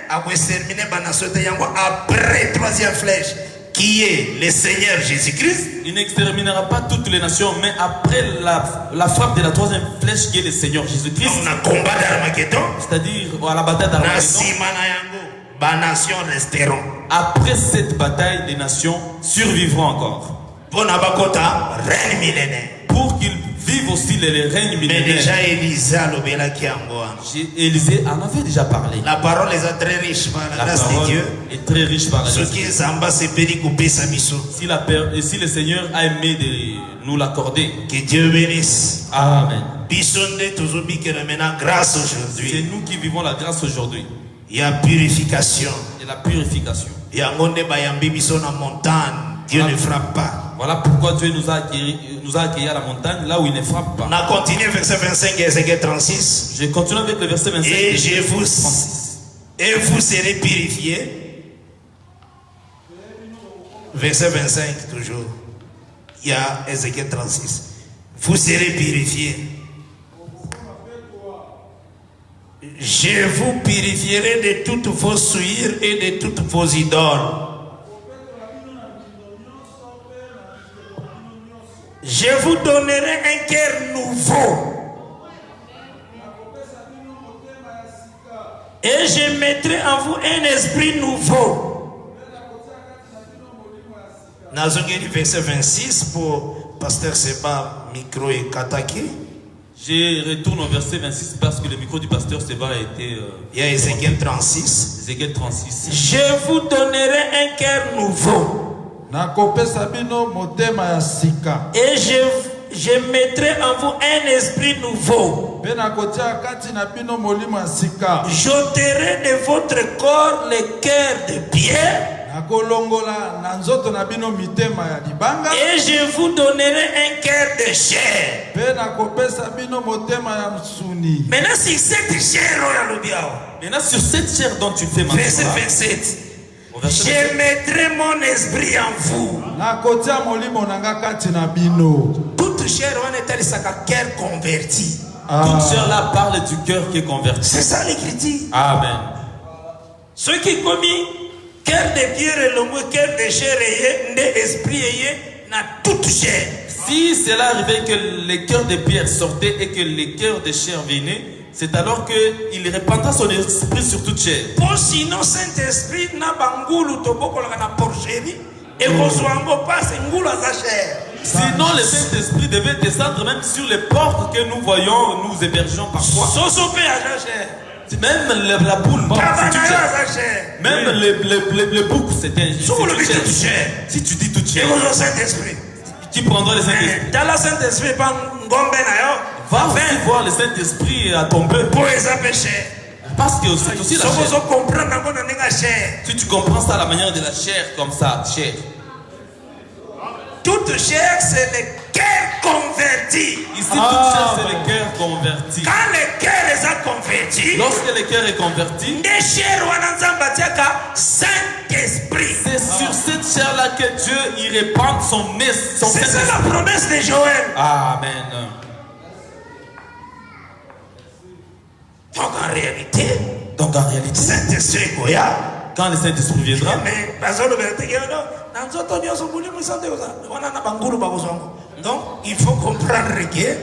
après 3e flèche, qui est le Seigneur Jésus-Christ. Il n'exterminera pas toutes les nations, mais après la frappe de la 3e flèche qui est le Seigneur Jésus-Christ. On a combat d'Armageddon. C'est-à-dire à la bataille d'Armageddon. Après cette bataille, les nations survivront encore. Pour qu'ils vivent aussi les règnes millénaires. Mais déjà Élisée en avait déjà parlé. La parole est très riche par la grâce de Dieu. Est très riche par la grâce de Dieu. Si le Seigneur a aimé de nous l'accorder. Que Dieu bénisse. Amen. Grâce aujourd'hui. C'est nous qui vivons la grâce aujourd'hui. Il y a purification. Et la purification. Il y a montagne. Dieu ne frappe pas. Voilà pourquoi Dieu nous a accueillis à la montagne, là où il ne frappe pas. On a continué verset 25 et verset 36. Je continue avec le verset 25 et vous serez purifiés. Verset 25 toujours. Il y a Ézéchiel 36. Vous serez purifiés. Je vous purifierai de toutes vos souillures et de toutes vos idoles. Je vous donnerai un cœur nouveau. Et je mettrai en vous un esprit nouveau. Nazongeli verset 26 pour Pasteur Seba, micro et Kataki. Je retourne au verset 26 parce que le micro du pasteur Seba a été... Il y a Ézéchiel 36. Ézéchiel 36. Je vous donnerai un cœur nouveau. Et je mettrai en vous un esprit nouveau. J'ôterai de votre corps le cœur de pierre. Et je vous donnerai un cœur de chair. Maintenant, sur cette chair dont tu fais mention, verset 27. Je mettrai mon esprit en vous. Toute chair est un cœur converti. Toute chair là parle du cœur qui est converti. C'est ça l'écriture. Amen. Ceux qui commis cœur de pierre et le mot cœur de chair et esprit n'a toute chair. Si cela arrivait que les cœurs de pierre sortaient et que les cœurs de chair venaient, c'est alors qu'il répandra son esprit sur toute chair. Pour sinon Saint-Esprit n'a pas ngoulou toboko la na porcherie et reçoit pas ngoulou à sa chair. Sinon le Saint-Esprit devait descendre même sur les portes que nous voyons, nous hébergeons parfois. Sosopé à sa chair. Même la boule, même les boucs, c'est un chair. Si tu dis toute chair, qui prendra le Saint-Esprit? Dans la Saint-Esprit, pas ngombe na yo. Va aussi voir le Saint-Esprit à tomber. Parce que c'est aussi la chair. Si tu comprends ça à la manière de la chair, comme ça, chair. Toute chair, c'est le cœur converti. Ici, toute chair, c'est le cœur converti. Quand le cœur est converti, lorsque le cœur est converti, Saint-Esprit. C'est sur cette chair-là que Dieu y répand son esprit. C'est ça la promesse de Joël. Amen. Donc en réalité, Saint-Esprit, quand le Saint-Esprit viendra, donc il faut comprendre que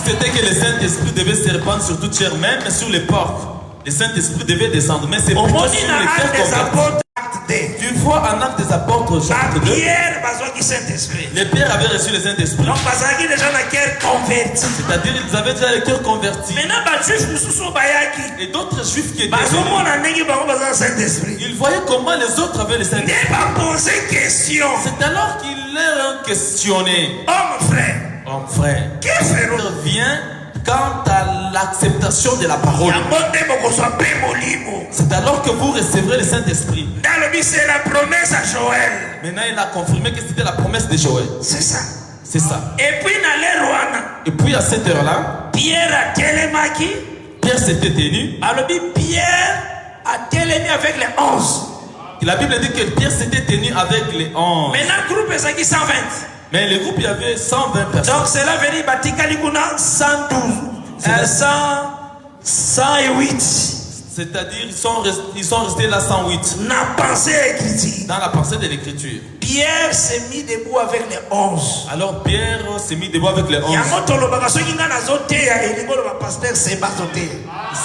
c'était que le Saint-Esprit devait se répandre sur toute chair, même sur les portes. Le Saint-Esprit devait descendre, mais c'est plutôt sur les cœurs convertis. Tu vois en Actes des Apôtres, chapitre 2, les Pierre avaient reçu le Saint-Esprit. C'est-à-dire qu'ils avaient déjà le cœur converti. Et d'autres juifs qui étaient venus, ils voyaient comment les autres avaient le Saint-Esprit. C'est alors qu'ils leur ont questionné. Homme frère, Homme frère, viens quant à l'acceptation de la parole. C'est alors que vous recevrez le Saint-Esprit. C'est la promesse à Joël. Maintenant, il a confirmé que c'était la promesse de Joël. C'est ça. C'est ça. Et puis à cette heure-là, Pierre s'était tenu. Pierre a télé avec les 11. La Bible dit que Pierre s'était tenu avec les 11. Maintenant, le groupe est 120. Mais le groupe, il y avait 120 personnes. Donc cela veut dire que 112. 108. C'est-à-dire ils sont restés là 108. Dans la pensée de l'écriture. Pierre s'est mis debout avec les 11. Alors Pierre s'est mis debout avec les 11.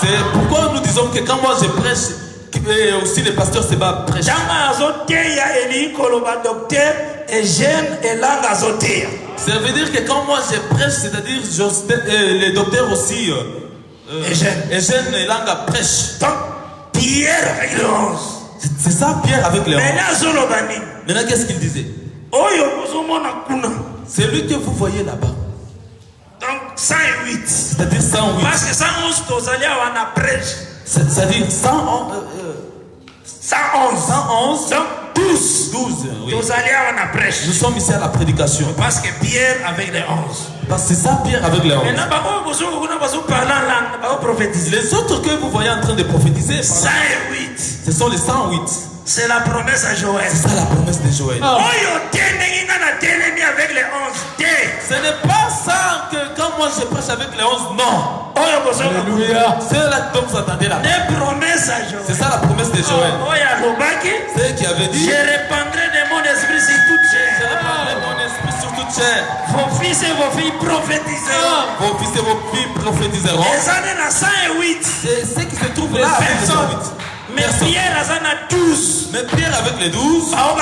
C'est pourquoi nous disons que quand moi je prêche, aussi le pasteur Seba prêche. Ça veut dire que quand moi je prêche, c'est-à-dire les docteurs aussi, Eugène et Langa prêche. Donc Pierre avec les 11. C'est ça Pierre avec les 11. Maintenant qu'est-ce qu'il disait? C'est lui que vous voyez là-bas. Donc 108. C'est-à-dire 108. Parce que 111 on a prêche. C'est-à-dire 111. 111. Donc 12. Oui. On a prêche. Nous sommes ici à la prédication. Parce que Pierre avec les 11. Parce que c'est ça Pierre avec les 11. Les autres que vous voyez en train de prophétiser, 108. Ce sont les 108. C'est la promesse à Joël. C'est ça la promesse de Joël. Ce n'est pas ça que quand moi je prêche avec les 11, non. Alléluia. C'est là que vous attendez là. C'est ça la promesse de Joël. C'est qui avait dit: je répandrai de mon esprit sur toute chair. Je répandrai mon esprit sur toute chair. Vos fils et vos filles prophétiseront. Vos fils et vos filles prophétiseront. C'est ce qui se trouve là avec les 108. Mais Pierre a 12. Mais Pierre avec les 12. Ça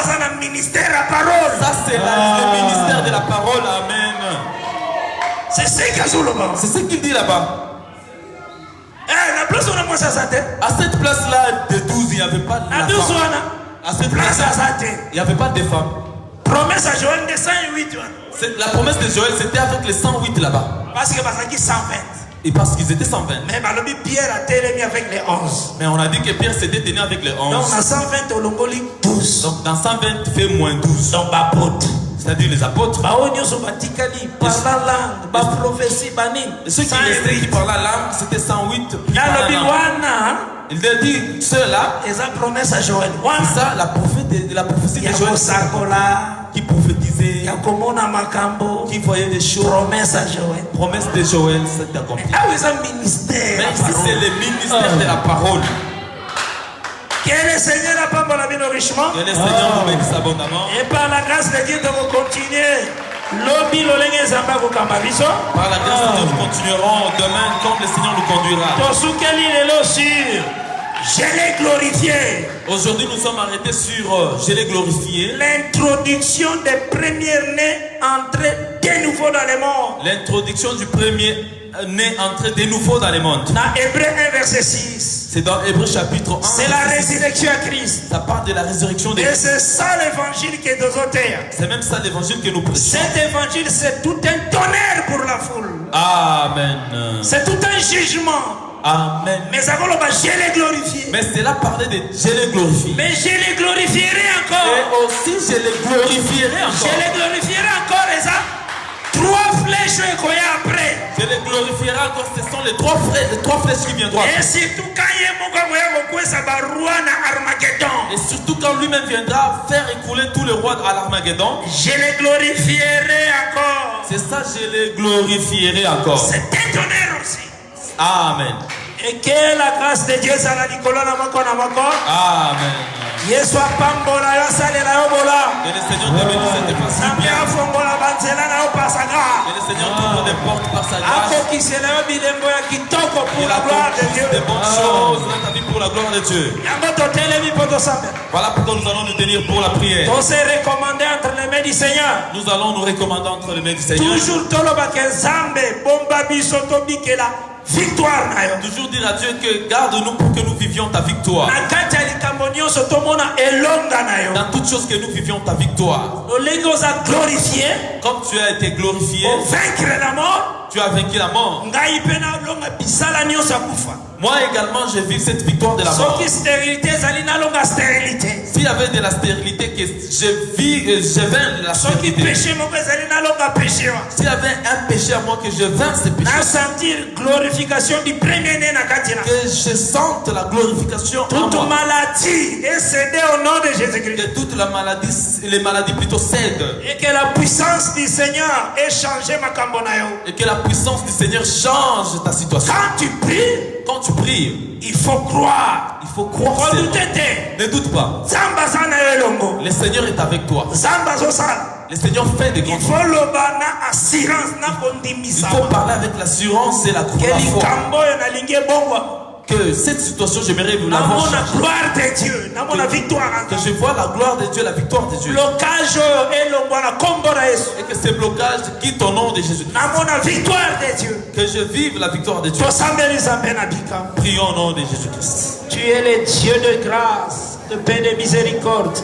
c'est le ministère de la parole. Amen. C'est ce qu'il dit là-bas. À cette place-là de 12, il n'y avait pas de femmes. À cette place-là, il n'y avait pas de femmes. Promesse à Joël de 108. La promesse de Joël, c'était avec les 108 là-bas. Parce que 120. Et parce qu'ils étaient 120. Mais Pierre a télé avec les 11. Mais on a dit que Pierre s'était tenu avec les 11. Donc dans 120, au Longoli 12. Donc dans 120, fait moins 12. Donc apôtres. C'est-à-dire les apôtres. Ceux qui restaient qui parlaient la langue, c'était 108. Il a dit ceux-là. Et ça promesse à Joël. C'est ça la prophétie de Joël. Qui prophétisait. Qui voyait des choses. Promesse à Joël. Promesse de Joël, c'est accompli. Mais ici c'est le ministère de la parole. Que le Seigneur n'a pas pour la vie richement. Que le Seigneur nous bénisse abondamment. Et par la grâce de Dieu, nous allons continuer. Par la grâce de Dieu, nous continuerons demain comme le Seigneur nous conduira. Je l'ai glorifié. Aujourd'hui, nous sommes arrêtés sur je l'ai glorifié. L'introduction des premiers-nés entrés de nouveau dans le monde. L'introduction du premier-né entré de nouveau dans le monde. Dans Hébreux 1, verset 6. C'est dans Hébreux chapitre 1. C'est la résurrection à Christ. Ça parle de la résurrection de Christ. Et c'est ça l'évangile qui est aux auteurs. C'est même ça l'évangile que nous prêchons. Cet évangile, c'est tout un tonnerre pour la foule. Amen. C'est tout un jugement. Amen. Mais ça je l'ai glorifié. Mais c'est là parler de je l'ai glorifié. Mais je les glorifierai encore. Et aussi je les glorifierai encore. Je les glorifierai encore et ça. 3 flèches qu'on y a après. Je les glorifierai encore. Ce sont les 3 flèches qui viendront. Et surtout quand il y a et surtout quand lui-même viendra faire écouler tous les rois à l'Armageddon. Je les glorifierai encore. C'est ça, je les glorifierai encore. C'est un tonnerre aussi. Amen. Et que la grâce de Dieu soit là, Nicolas Amen. Que le Seigneur te bénisse et te fasse bien. Que le Seigneur t'ouvre des portes par sa grâce. Il accomplisse des bonnes choses dans ta vie pour la gloire de Dieu. Voilà pourquoi nous allons nous tenir pour la prière. On s'est recommandé entre les mains du Seigneur. Nous allons nous recommander entre les mains du Seigneur. Toujours victoire. Toujours dire à Dieu que garde-nous pour que nous vivions ta victoire. Dans toutes choses que nous vivions, ta victoire. Comme tu as été glorifié, tu as vaincu la mort. Moi également, je vis cette victoire de la mort. S'il y avait de la stérilité, que je vins la stérilité. S'il y avait un péché à moi, que je vins ce péché. Que je sente la glorification en toute moi. maladie est cédée au nom de Jésus-Christ. Que toutes les maladies plutôt cèdent. Et que la puissance du Seigneur ait changé ma cambonayo. Et que la puissance du Seigneur change ta situation. Quand tu pries, il faut croire. Il faut croire. Ne doute pas. Le Seigneur est avec toi. Le Seigneur fait des grandes choses. Il faut parler avec l'assurance et la foi. Que cette situation, j'aimerais vous la voir changer. Que je vois la gloire de Dieu, la victoire de Dieu. Et que ces blocages quittent au nom de Jésus. Que je vive la victoire de Dieu. Prions au nom de Jésus-Christ. Tu es le Dieu de grâce, de paix et de miséricorde.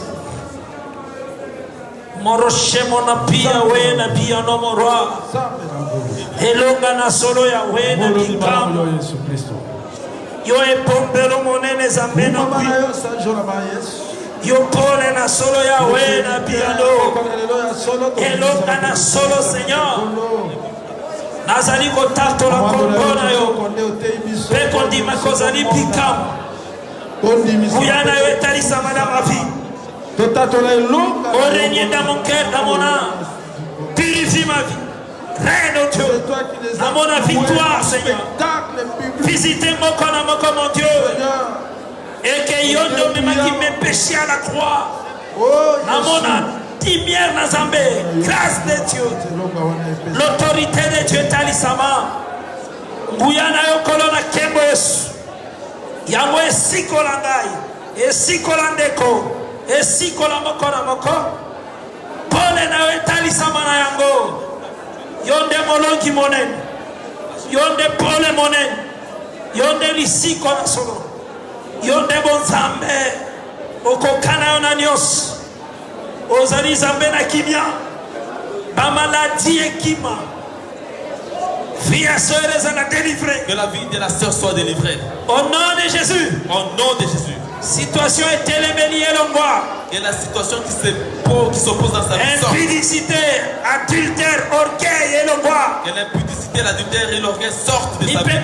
Moroshe monapia wena pia no morwa. Elonga na solo ya wena bikam. Yo epombelo monene zambeno kwi. Yo pole na solo ya wena pia no. Elonga na solo Seigneur. Nazali kotato la kombona yo. Peko di makozali bikam. Uyana yo etalisa madama vie. Au régner dans mon cœur, dans mon âme. Purifie ma vie. Règne au Dieu. Dans mon victoire, Seigneur. Visitez mon Dieu. Et que yondo mema qui me péché à la croix. Dans mon timière Nazambé. Grâce de Dieu. L'autorité de Dieu talisama. Nguyana yo kolona kembo yesu. Yango esiko langai. Esiko landeko. Et si kolamoko na moko pole na wetali samana yango yonde molongi monen yonde pole monen yonde lisiko na solo yonde bonzambe okokana yona nyos ozali zambe na kimia ba maladie ekima vie à soeur ezala délivrée. Que la vie de la sœur soit délivrée. Au nom de Jésus. Au nom de Jésus. Situation est téléméliée l'ongwa. Et la situation qui s'oppose dans sa vie. Impudicité, adultère, orgueil et l'ongwa. Que l'impudicité, l'adultère et l'orgueil sortent de sa vie.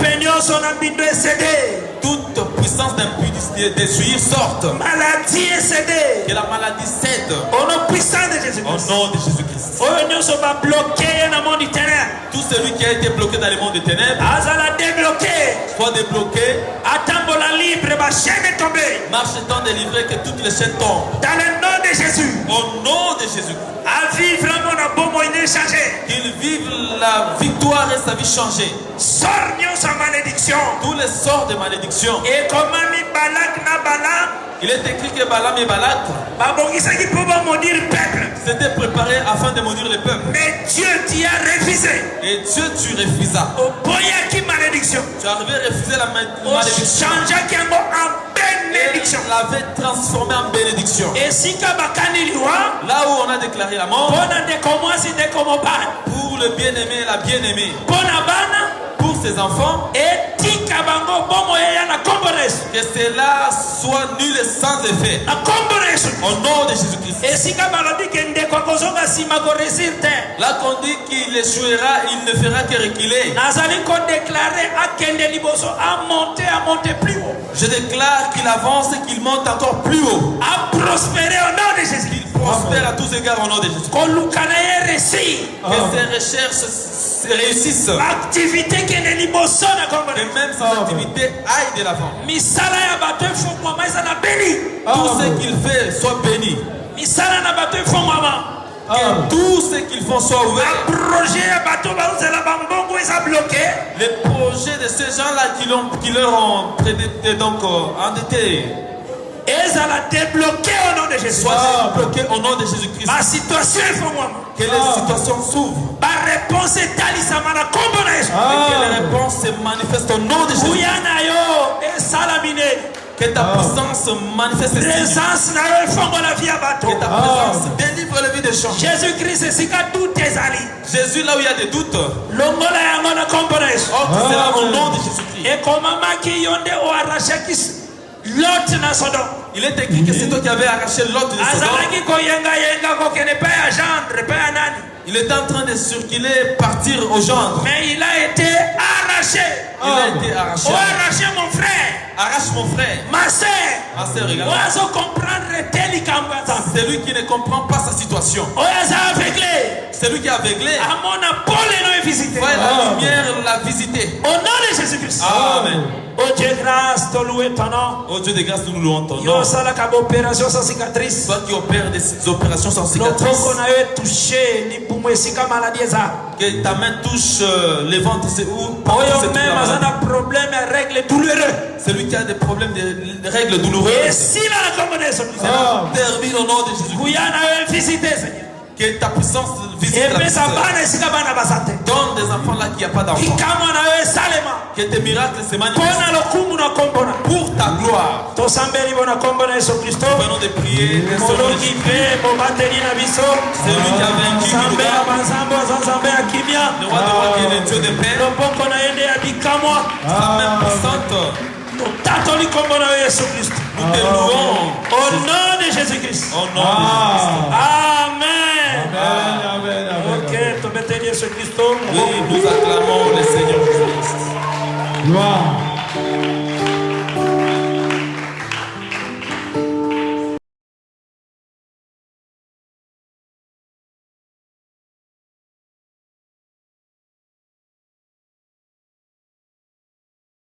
Toute puissance d'impudicité, d'essuyer sorte. Maladie est cédée. Que la maladie cède. Au nom puissant de Jésus-Christ. Au nom de Jésus-Christ. Tout celui qui a été bloqué dans le monde des ténèbres soit débloqué. Marche étant délivré, que toutes les chaînes tombent. Dans le nom de Jésus. Au nom de Jésus. Qu'il vive la victoire et sa vie changée. Tous les sorts de malédiction. Et comment il est écrit que Balaam et Balak s'étaient préparés afin de maudire le peuple. Mais Dieu t'y a refusé. Et Dieu tu refusas. Tu arrivais à refuser la malédiction. Il l'avait transformé en bénédiction. Et si là où on a déclaré la mort, pour le bien-aimé et la bien-aimée, pour ses enfants, que cela soit nul et sans effet. Au nom de Jésus-Christ. Là qu'on dit qu'il échouera, il ne fera que reculer. Je déclare qu'il avance et qu'il monte encore plus haut. À prospérer au nom de Jésus. Qu'il prospère à tous égards au nom de Jésus. Que ses recherches réussissent. Activité qui est l'imotion. Que même ses activités aillent de l'avant. Tout ce qu'il fait soit béni. Que tout ce qu'ils font soit ouvert. Les projets de ces gens-là qui leur ont donc endettés débloqué au nom de Jésus. Soit débloqué au nom de Jésus-Christ. Ma situation est pour moi. Que les situations s'ouvrent. Ma réponse est talisama na kombo na Jésus. Et que les réponses se manifestent au nom de Jésus. Que ta puissance manifeste ses signes. Présence na yo fongo la vie abato. Que ta présence délivre la vie des gens. Jésus-Christ c'est quand tout est allé. Jésus, là où il y a des doutes, Longola yango na components. oh, que c'est au nom de Jésus-Christ. Et comment maki yonde o arraché Lot na Sodome. Il est écrit que c'est toi qui avais arraché l'autre de Sodome. Azalaki ko yenga ko kene pas à gendre, pas à nani. Il était en train de circuler, partir au gendre. Mais il a été arraché. Il a été arraché. Oh, arraché mon frère. Arrache mon frère. Ma sœur. Ma sœur, regarde. Oiseau comprendre tel kambata. C'est lui qui ne comprend pas sa situation. Oiseau aveuglé. C'est lui qui est aveuglé. À mon Paul est visité. Ouais, la lumière l'a visité. Au nom de Jésus-Christ. Amen. Oh Dieu grâce, te louer ton nom. Oh Dieu de grâce, nous louons ton nom. Yo sala kaba opération sans cicatrice. Toi qui opères des opérations sans cicatrice. Lopoko na yo touché ni pumo esika maladie za. Que ta main touche les ventres, c'est où? Oyo même azana problème règle douloureux. Celui qui a des problèmes de règles douloureuses. Et si la combinaison Termine au nom de Jésus. Kuyana yo visiter Seigneur. Que ta puissance visite Et la puis ça bana esika bana basate. Donne des enfants là qui n'y a pas d'enfants. Ikama na yo salema. Que tes miracles se manifestent Pona lokumu na kombona. pour ta gloire. To sambeli bona kombona Yesu Kristo. Venons de prier. Moloki pe mo bateli na biso. C'est lui qui a vaincu le Sambe roi. abanzambo zanzambe akimia. Le roi de roi qui est le Dieu de paix. Lopoko na yende ya bikamwa. Sa main puissante. Tatoli kombona Yesu Kristo. Nous te louons. Au nom de Jésus-Christ. Au nom de Jésus-Christ. Amen. Ok, to beteli Yesu Kristo. Oui, nous acclamons le Seigneur Jésus-Christ. Gloire.